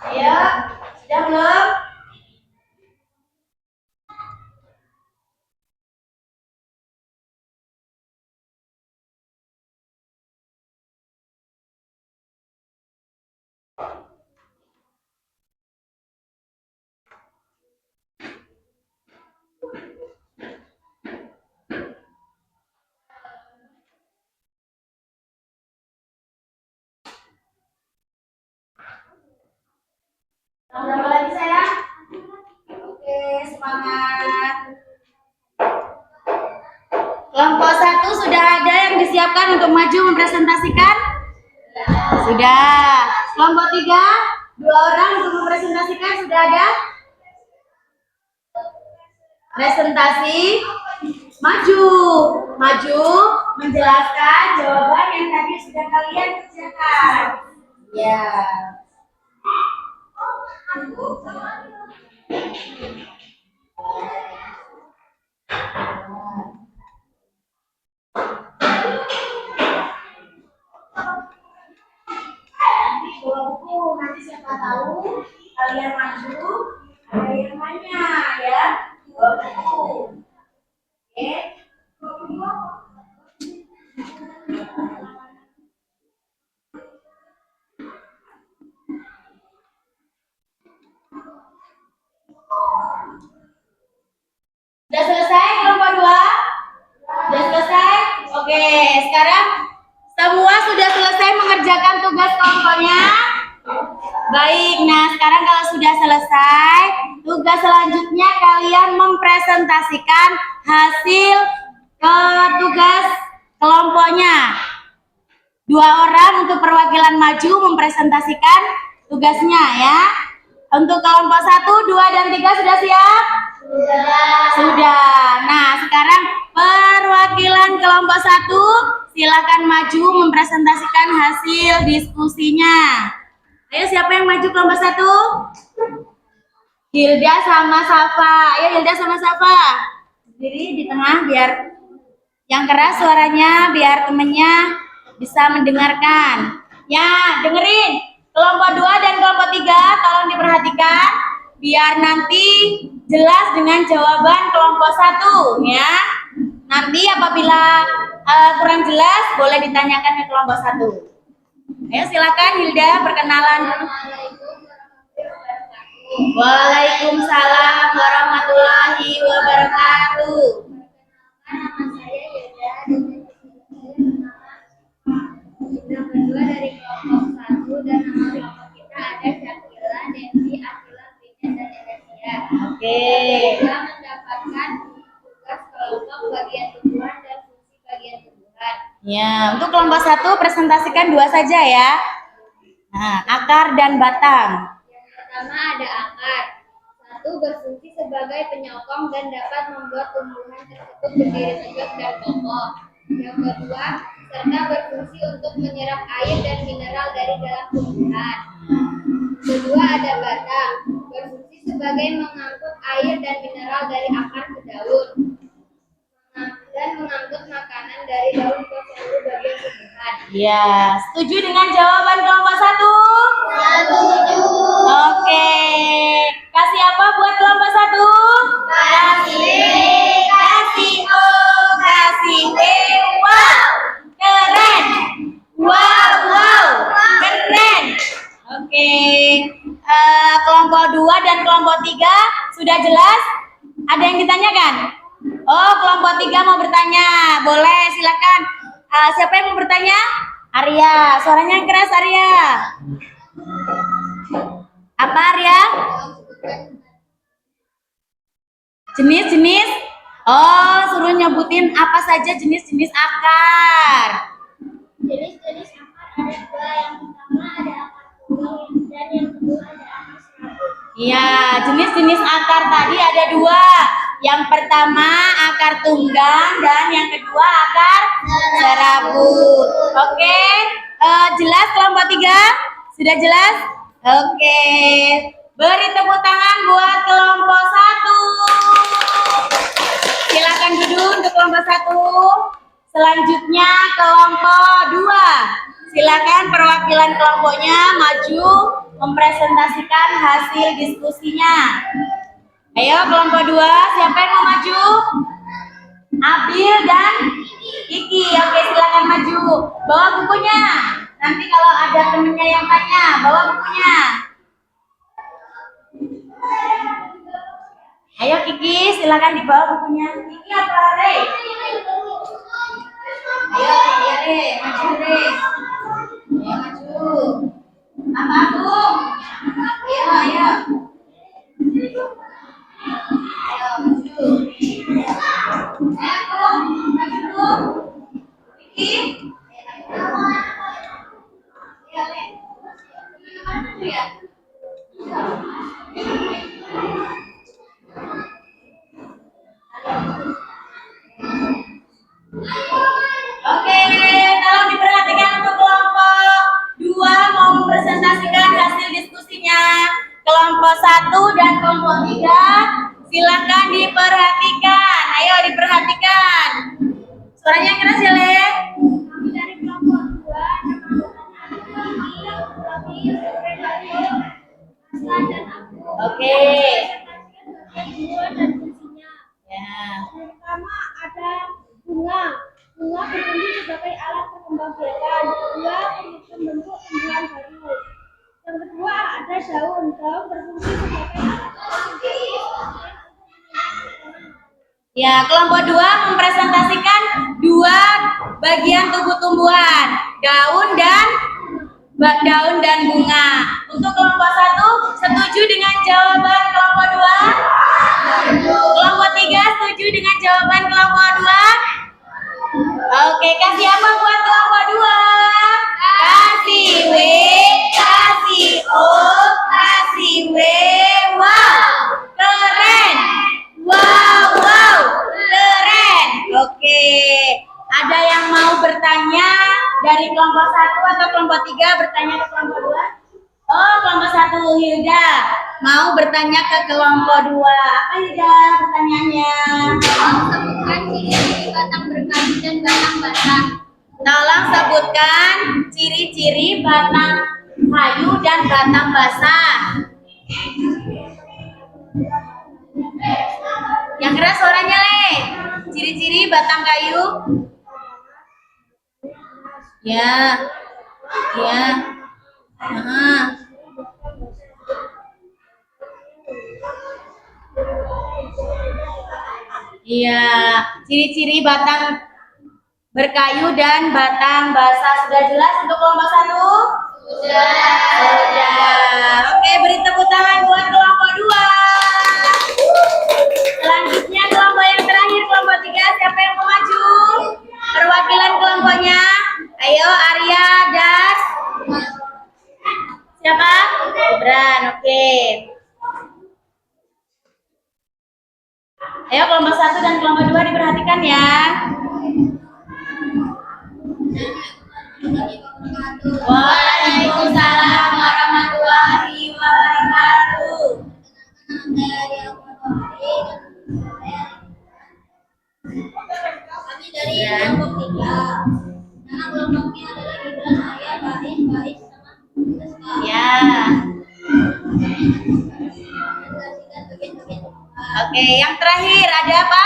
Ayo, sudah belum? Berapa lagi sayang? Oke, semangat. Kelompok 1 sudah ada yang disiapkan untuk maju mempresentasikan? Sudah. Kelompok 3 2 orang untuk mempresentasikan, sudah ada? Presentasi, maju, maju, menjelaskan jawaban yang tadi sudah kalian kerjakan. Ya. Nanti bawa buku, nanti siapa tahu kalian maju, ada yang tanya ya. Bawa buku. Oke. Sudah selesai kelompok 2? Sudah selesai? Oke, sekarang semua sudah selesai mengerjakan tugas kelompoknya? Baik, nah sekarang kalau sudah selesai, tugas selanjutnya kalian mempresentasikan hasil tugas kelompoknya. 2 orang untuk perwakilan maju mempresentasikan tugasnya ya. Untuk kelompok 1, 2, dan 3 sudah siap? Sudah. Nah, sekarang perwakilan kelompok 1 silakan maju mempresentasikan hasil diskusinya. Ayo, siapa yang maju kelompok 1? Hilda sama Safa. Ayo Hilda sama Safa. Berdiri di tengah biar yang keras suaranya, biar temennya bisa mendengarkan. Ya, dengerin. Kelompok 2 dan kelompok 3 tolong diperhatikan biar nanti jelas dengan jawaban kelompok 1 ya. Nanti apabila kurang jelas boleh ditanyakan ke kelompok 1. Ayo silakan Hilda perkenalan. Waalaikumsalam warahmatullahi wabarakatuh. Nama saya Yuda kita berdua dari kelompok 1 dan nama kelompok kita ada Syakila, Devi, Akila, Vina, dan Edesia. Oke. Kita mendapatkan tugas kelompok bagian tumbuhan dan fungsi bagian tumbuhan. Ya, untuk kelompok 1 presentasikan 2 saja ya. Nah, akar dan batang. Yang pertama ada akar. 1 berfungsi sebagai penyokong dan dapat membuat tumbuhan tersebut berdiri tegak dan kokoh. Yang kedua, serta berfungsi untuk menyerap air dan mineral dari dalam tumbuhan. Kedua ada batang, berfungsi sebagai mengangkut air dan mineral dari akar ke daun dan mengangkut makanan dari daun ke seluruh bagian tumbuhan. Ya, setuju dengan jawaban kelompok 1? Setuju. Oke. Kasih apa buat kelompok 1? Kasih B, Kasih O, kasih W. Wow, keren. Wow, keren. Oke. Kelompok 2 dan kelompok 3 sudah jelas? Ada yang ditanyakan? Oh, kelompok 3 mau bertanya. Boleh, silakan. Siapa yang mau bertanya? Arya, suaranya yang keras Arya. Apa Arya? Jenis-jenis? Oh, suruh nyebutin apa saja jenis-jenis akar. Jenis-jenis akar ada 2. Yang pertama ada akar tunggal dan yang kedua ada akar serabut. Iya, jenis-jenis akar tadi ada 2. Yang pertama akar tunggang dan yang kedua akar serabut. Oke, jelas kelompok 3? Sudah jelas? Oke, beri tepuk tangan buat kelompok 1. Silakan duduk untuk kelompok 1. Selanjutnya kelompok 2. Silakan perwakilan kelompoknya maju mempresentasikan hasil diskusinya. Ayo kelompok 2, siapa yang mau maju? Abil dan Kiki. Oke, silakan maju. Bawa bukunya. Nanti kalau ada temennya yang tanya, bawa bukunya. Ayo Kiki, silakan dibawa bukunya. Kiki apa Re? Ayo, ya Re, maju Re. Ayo maju. Apa aku? Ayo, ayo. Ayo maju. Ayo, maju. Kiki. Ayo, Re. Maju ya. selanjutnya kelompok 1 dan kelompok 3 silakan diperhatikan. Ayo diperhatikan. Suaranya yang keras ya, Le. Kami dari kelompok 2, kami Aslan dan aku. Oke. Dua dan fungsinya. Ya. Yang pertama ada bunga. Bunga berfungsi sebagai alat perkembangbiakan. Dua, membentuk tumbuhan baru. Yang kedua ada daun. Daun berfungsi sebagai alat fotosintesis. Ya, kelompok 2 mempresentasikan 2 bagian tubuh tumbuhan, daun dan bunga. Untuk kelompok 1 setuju dengan jawaban kelompok 2? Kelompok 3 setuju dengan jawaban kelompok 2? Oke, kasih apa buat kelompok 2? Kasih W, kasih O, kasih W. Wow, keren. Wow, keren. Oke, ada yang mau bertanya dari kelompok 1 atau kelompok 3 bertanya ke kelompok 2? Oh, kelompok 1 Hilda mau bertanya ke kelompok 2. Apa Hilda pertanyaannya? Sebutkan ciri-ciri batang berkayu dan batang basah. Tolong sebutkan ciri-ciri batang kayu dan batang basah. Yang keras suaranya, Le. Ciri-ciri batang kayu. Ya. Ya. Iya, ciri-ciri batang berkayu dan batang basah sudah jelas untuk kelompok 1? Sudah. Oke, beri tepuk tangan buat kelompok 2. Selanjutnya kelompok yang terakhir, kelompok 3. Siapa yang mau maju? Perwakilan kelompoknya. Ayo, Arya dan siapa? Gibran. Oke. Ayo kelompok 1 dan kelompok 2 diperhatikan ya. Waalaikumsalam warahmatullahi wabarakatuh. Kami dari kelompok 3. Nama kelompoknya adalah Gibran, Arya, Bais, sama Rizka. Ya. Oke, yang terakhir ada apa?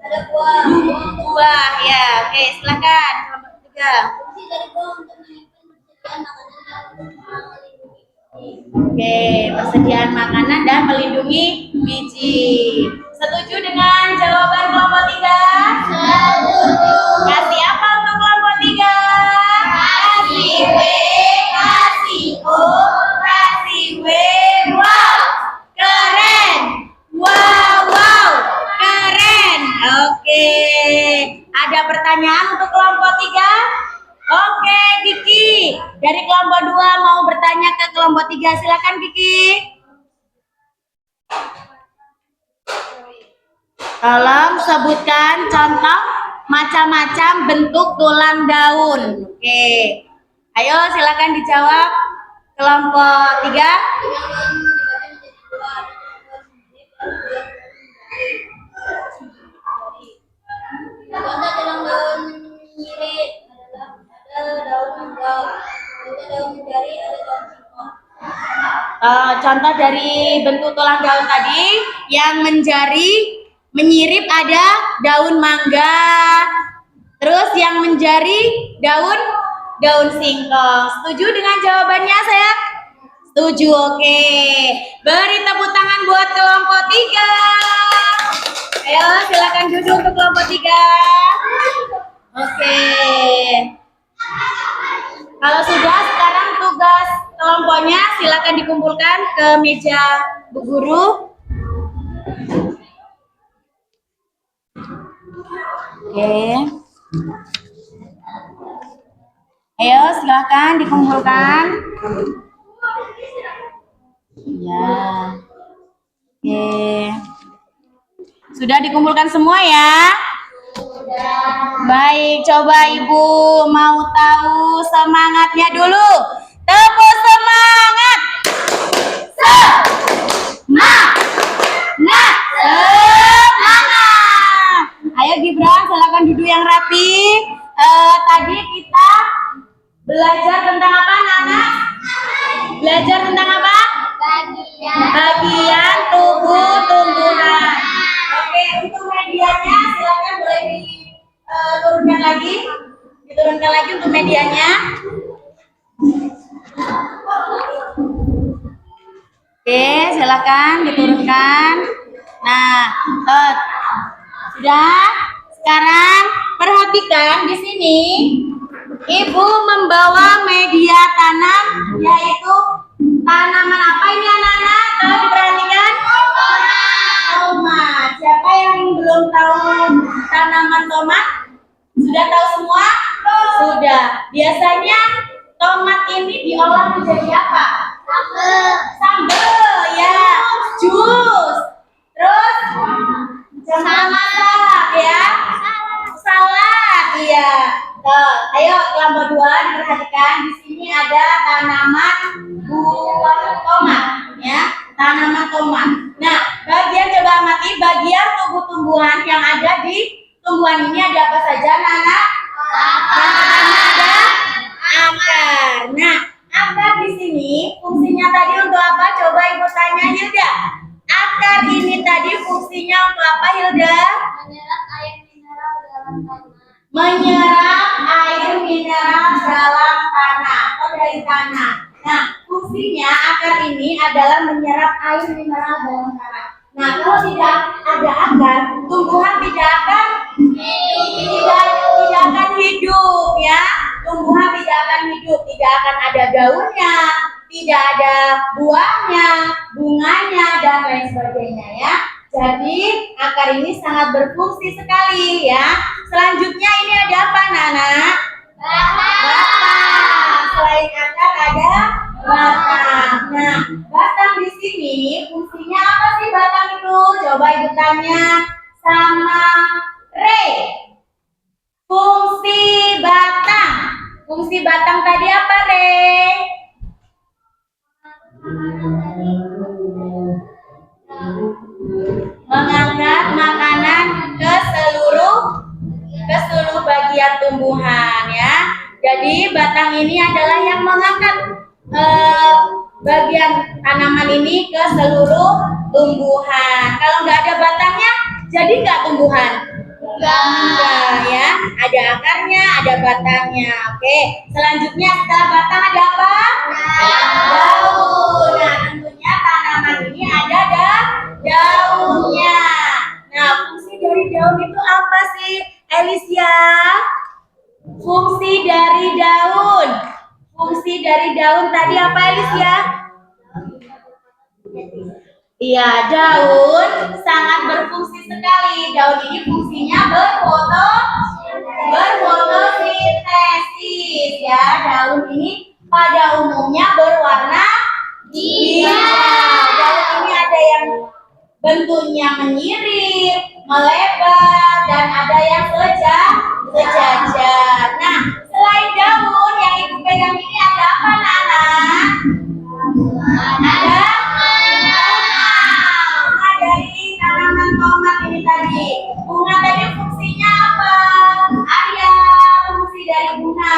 Ada buah. Buah. Ya, oke, silakan kelompok 3. Fungsi dari buah untuk meningkatkan persediaan makanan dan melindungi. Oke, persediaan makanan dan melindungi biji. Setuju dengan jawaban kelompok 3? Kasih apa untuk kelompok 3? Kasih W, kasih O, kasih W. Wow, keren. Wow, keren. Oke, ada pertanyaan untuk kelompok 3? Oke, Kiki. Dari kelompok 2 mau bertanya ke kelompok 3. Silakan, Kiki. Tolong sebutkan contoh macam-macam bentuk tulang daun. Oke. Ayo silakan dijawab kelompok 3. Contoh dalam daun nyirip adalah ada daun mangga, ada daun jari, ada daun singkong. Contoh dari bentuk tulang daun tadi yang menyirip ada daun mangga. Terus yang menjari daun singkong. Setuju dengan jawabannya, sayang? Setuju, oke. Beri tepuk tangan buat kelompok 3. Ayo silakan duduk untuk kelompok 3. Oke. Kalau sudah, sekarang tugas kelompoknya silakan dikumpulkan ke meja Bu Guru. Oke. Ayo silakan dikumpulkan. Ya. Oke. Sudah dikumpulkan semua ya? Baik, coba Ibu mau tahu semangatnya dulu. Tepuk semangat. Semangat. Ayo Gibran, silakan duduk yang rapi. Tadi kita belajar tentang apa, Nana? Belajar tentang apa? Bagian tubuh tumbuhan. Oke, untuk medianya silakan boleh diturunkan lagi. Diturunkan lagi untuk medianya. Oke, silakan diturunkan. Nah, sudah. Sekarang perhatikan di sini. Ibu membawa media tanam, yaitu tanaman apa ini anak-anak? Kalau diperhatikan, tomat. Siapa yang belum tahu tanaman tomat? Sudah tahu semua? Sudah. Biasanya tomat ini diolah menjadi apa? Sambal, ya. Jus. Terus masak, ya. Salad, iya. Ayo kelompok 2 diperhatikan. Di sini ada tanaman buah tomat, ya. Tanaman tomat. Nah, bagian coba amati bagian tubuh tumbuhan yang ada di tumbuhan ini ada apa saja, Nana? Ada akar. Nah, akar di sini fungsinya tadi untuk apa? Coba ibu tanya Hilda. Akar ini tadi fungsinya untuk apa, Hilda? Menyerap air mineral dalam tanah. Menyerap air mineral dalam tanah atau dari tanah. Nah, fungsinya akar ini adalah menyerap air mineral dalam tanah. Nah, kalau tidak ada akar, tumbuhan tidak akan hidup, ya. Tumbuhan tidak akan hidup, tidak akan ada daunnya, tidak ada buahnya, bunganya, dan lain sebagainya, ya. Jadi akar ini sangat berfungsi sekali, ya. Selanjutnya ini ada apa, Nana? Batang. Selain akar ada batang. Nah, batang di sini fungsinya apa sih batang itu? Coba ibu tanya sama Ray. Fungsi batang. Fungsi batang tadi apa, Ray? Mengangkat makanan ke seluruh bagian tumbuhan, ya. Jadi batang ini adalah yang mengangkat bagian tanaman ini ke seluruh tumbuhan. Kalau nggak ada batangnya, jadi nggak tumbuhan. Enggak, ya. Ada akarnya, ada batangnya. Oke. Selanjutnya setelah batang ada apa? Daun. Nah, tentunya tanaman ini ada daunnya. Nah, fungsi dari daun itu apa sih, Elisia? Fungsi dari daun. Fungsi dari daun tadi apa, Elisia? Iya, daun sangat berfungsi sekali. Daun ini fungsinya berfotosintesis, ya. Daun ini pada umumnya berwarna hijau. Daun ini ada yang bentuknya menyirip, melebar, dan ada yang sejajar. Nah, selain daun yang ibu pegang ini ada apa, Nana? Ada bunga dari tanaman tomat ini tadi. Bunga tadi fungsinya apa? Arya, fungsi dari bunga.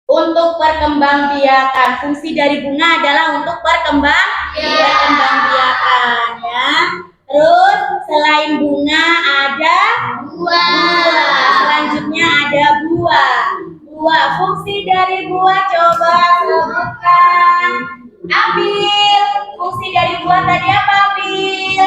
Untuk perkembangbiakan. Fungsi dari bunga adalah untuk perkembangbiakan, ya. Terus selain bunga ada buah. Selanjutnya ada buah. Fungsi dari buah coba sebutkan. Abil, fungsi dari buah tadi apa, Abil?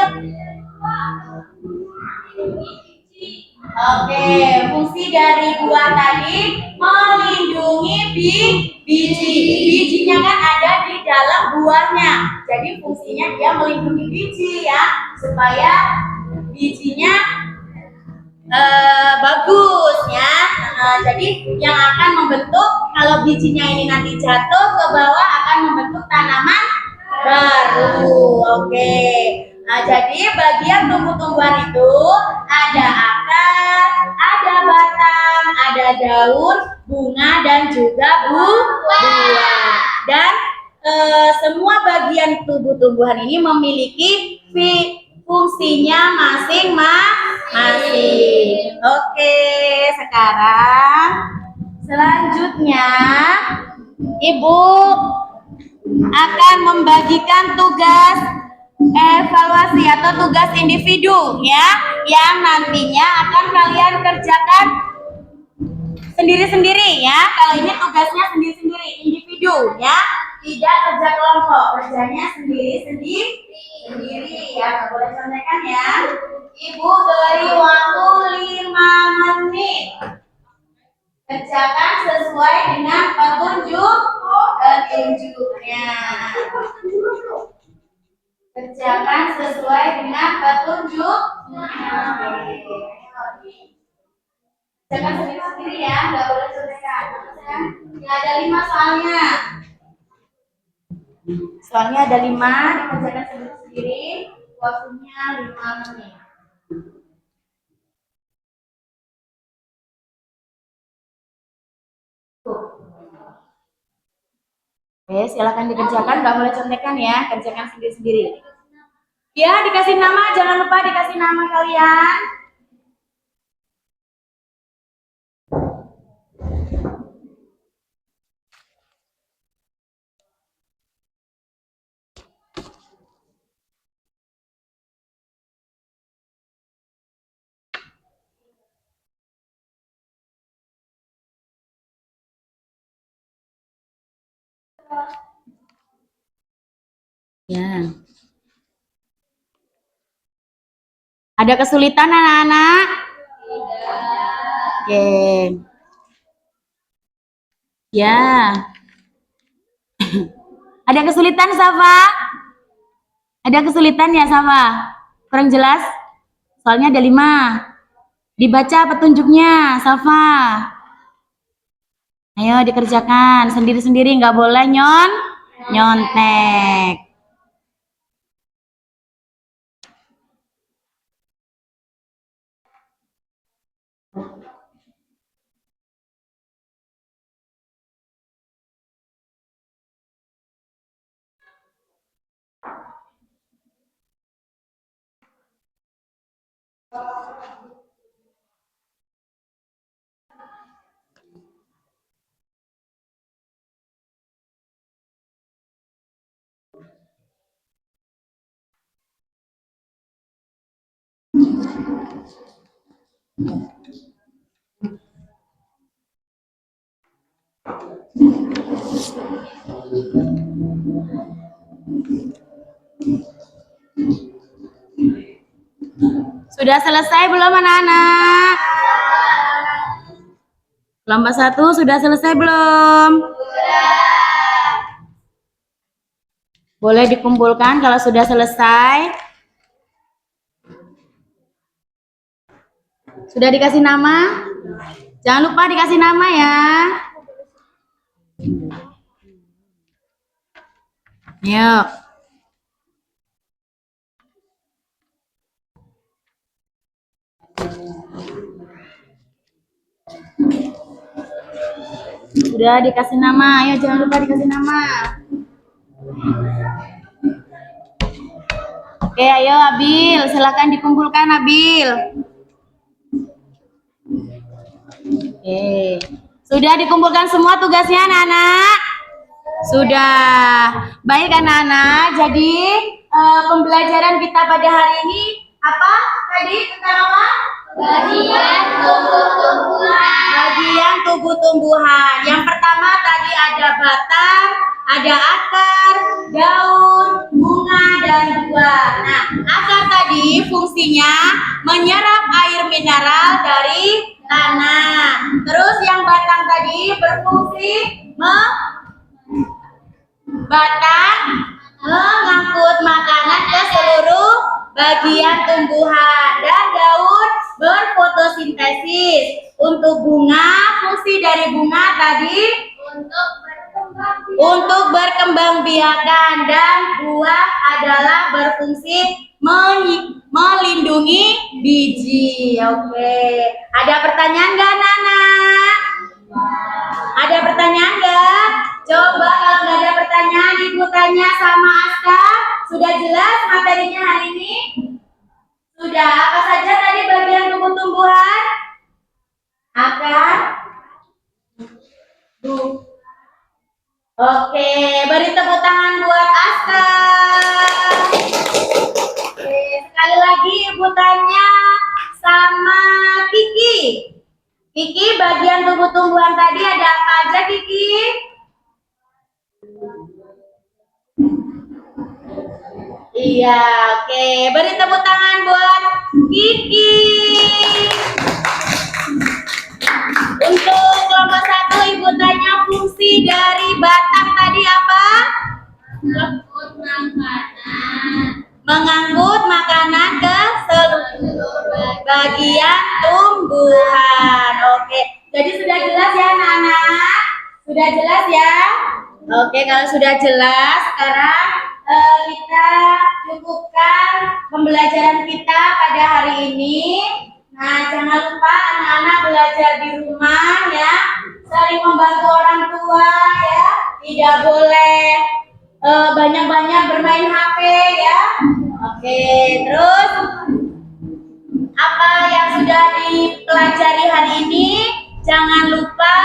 Oke, fungsi dari buah tadi melindungi biji. Bijinya kan ada di dalam buahnya. Jadi fungsinya dia melindungi biji, ya, supaya bijinya bagus, ya. Jadi yang akan membentuk, kalau bijinya ini nanti jatuh ke bawah akan membentuk tanaman baru. Oke. Nah, jadi bagian tumbuh-tumbuhan itu ada akar, ada batang, ada daun, bunga, dan juga buah. Dua. Dan semua bagian tubuh tumbuhan ini memiliki fungsinya masing-masing. Oke, sekarang selanjutnya Ibu akan membagikan tugas evaluasi atau tugas individu ya, yang nantinya akan kalian kerjakan sendiri-sendiri ya. Kalau ini tugasnya sendiri-sendiri, individu ya, tidak kerja kelompok, kerjanya sendiri-sendiri ya. Nggak boleh contekan ya. Ibu beri waktu 5 menit. Kerjakan sesuai dengan petunjuknya. Kerjakan sesuai dengan petunjuknya. Jangan sendiri-sendiri ya, nggak boleh contekan. Ya, ada 5 soalnya. Soalnya ada 5, dikerjakan sendiri-sendiri. Waktunya 5 menit. Oke, silakan dikerjakan, nggak boleh contekan ya, kerjakan sendiri-sendiri. Ya, dikasih nama, jangan lupa dikasih nama kalian. Ya. Ada kesulitan anak-anak? Oke. Ya. Ada kesulitan, Safa? Ada kesulitan ya, Safa? Kurang jelas? Soalnya ada 5. Dibaca petunjuknya, Safa. Ayo dikerjakan sendiri-sendiri, nggak boleh nyontek. Sudah selesai belum anak-anak? Kelompok 1 sudah selesai belum? Boleh dikumpulkan kalau sudah selesai. Sudah dikasih nama? Jangan lupa dikasih nama ya. Yuk. Sudah dikasih nama, ayo jangan lupa dikasih nama. Oke, ayo Abil, silakan dikumpulkan Abil. Oke, sudah dikumpulkan semua tugasnya anak-anak? Sudah. Baik anak-anak, jadi pembelajaran kita pada hari ini apa tadi tentang apa? Bagian tubuh-tumbuhan. Yang pertama tadi ada batang, ada akar, daun, bunga, dan buah. Nah, akar tadi fungsinya menyerap air mineral dari tanah. Terus yang batang tadi berfungsi batang mengangkut makanan ke seluruh bagian tumbuhan, dan daun berfotosintesis. Untuk bunga, fungsi dari bunga tadi untuk berkembang biakan, dan buah adalah berfungsi melindungi biji. Oke, ada pertanyaan nggak Nana? Ada pertanyaan nggak? Coba kalau nggak ada pertanyaan, Ibu tanya sama Aska. Sudah jelas materinya hari ini? Sudah. Apa saja tadi bagian tubuh tumbuhan? Akar. Oke, beri tepuk tangan buat Aska. Oke, sekali lagi Ibu tanya sama Kiki. Kiki, bagian tubuh tumbuhan tadi ada apa aja, Kiki? Iya, oke. Beri tepuk tangan buat Kiki. Untuk kelompok 1, Ibu tanya fungsi dari batang tadi apa? Mengangkut makanan. Mengangkut makanan ke seluruh bagian tumbuhan. Oke, jadi sudah jelas ya anak-anak? Sudah jelas ya? Oke, kalau sudah jelas, sekarang kita cukupkan pembelajaran kita pada hari ini. Nah, jangan lupa anak-anak belajar di rumah ya, saling membantu orang tua ya, tidak boleh banyak-banyak bermain HP ya. Oke, terus apa yang sudah dipelajari hari ini jangan lupa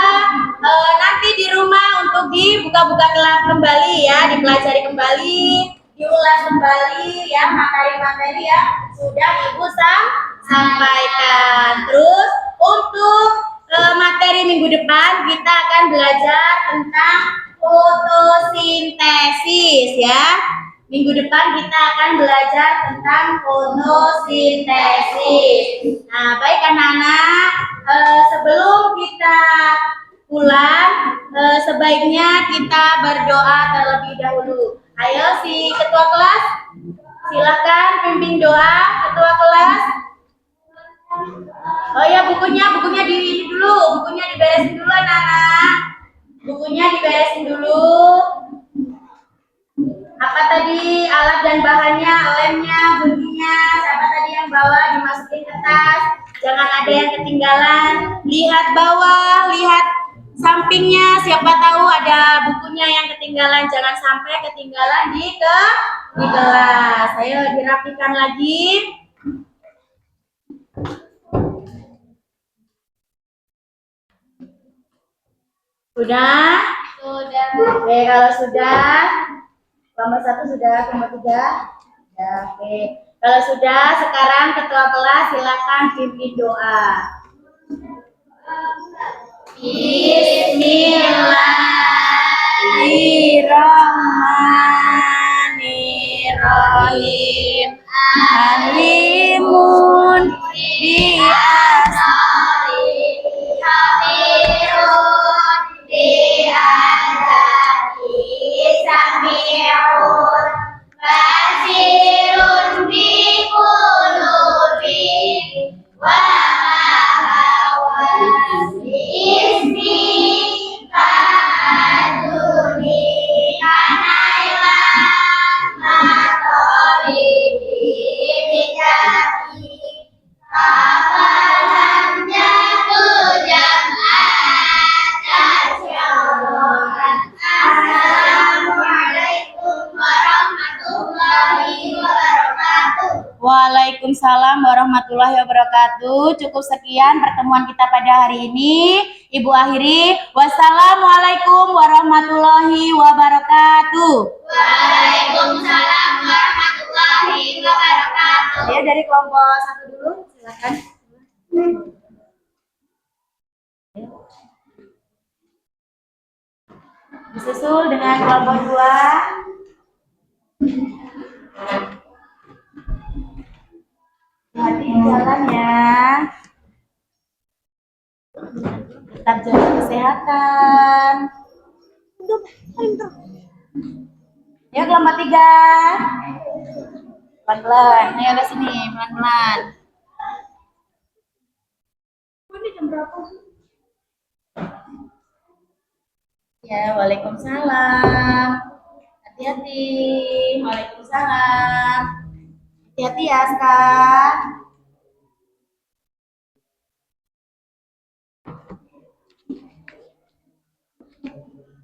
nanti di rumah untuk dibuka-buka kembali ya, dipelajari kembali, diulas kembali ya materi-materi yang sudah Ibu sampaikan. Terus untuk materi minggu depan kita akan belajar tentang fotosintesis ya. Minggu depan kita akan belajar tentang fotosintesis. Nah, baik anak-anak, sebelum kita pulang, sebaiknya kita berdoa terlebih dahulu. Ayo si ketua kelas, silakan pimpin doa ketua kelas. Oh ya, bukunya diberesin dulu anak-anak. Bukunya diberesin dulu. Apa tadi alat dan bahannya, lemnya, guntingnya, siapa tadi yang bawa, dimasukin ke tas, jangan ada yang ketinggalan. Lihat bawah, lihat sampingnya, siapa tahu ada bukunya yang ketinggalan, jangan sampai ketinggalan di kelas. Ayo dirapikan lagi. Sudah? Sudah. Oke, kalau sudah, kelompok 1 sudah, kelompok 3. Ya, oke. Kalau sudah, sekarang ketua kelas silakan pimpin doa. Bismillahirrahmanirrahim. Alimun biasari khabirun bi'adati sami'un basirun biqulubi wa mahawas ismi ka'aduni kanailah matori bidikati kafalam jatuh jam'at asyauran. Assalamualaikum warahmatullahi wabarakatuh. Waalaikumsalam warahmatullahi wabarakatuh. Cukup sekian pertemuan kita pada hari ini. Ibu akhiri. Wassalamualaikum warahmatullahi wabarakatuh. Waalaikumsalam warahmatullahi wabarakatuh. Ya, dari kelompok 1 dulu, silakan. Disusul dengan kelompok 2. Hati jalan ya. Tetap jaga kesehatan. Ya, kelompok 3. Pelan-pelan. Ayo ke sini, pelan-pelan. Ini jam berapa sih? Ya, waalaikumsalam. Hati-hati. Waalaikumsalam. Hati-hati ya, Aska.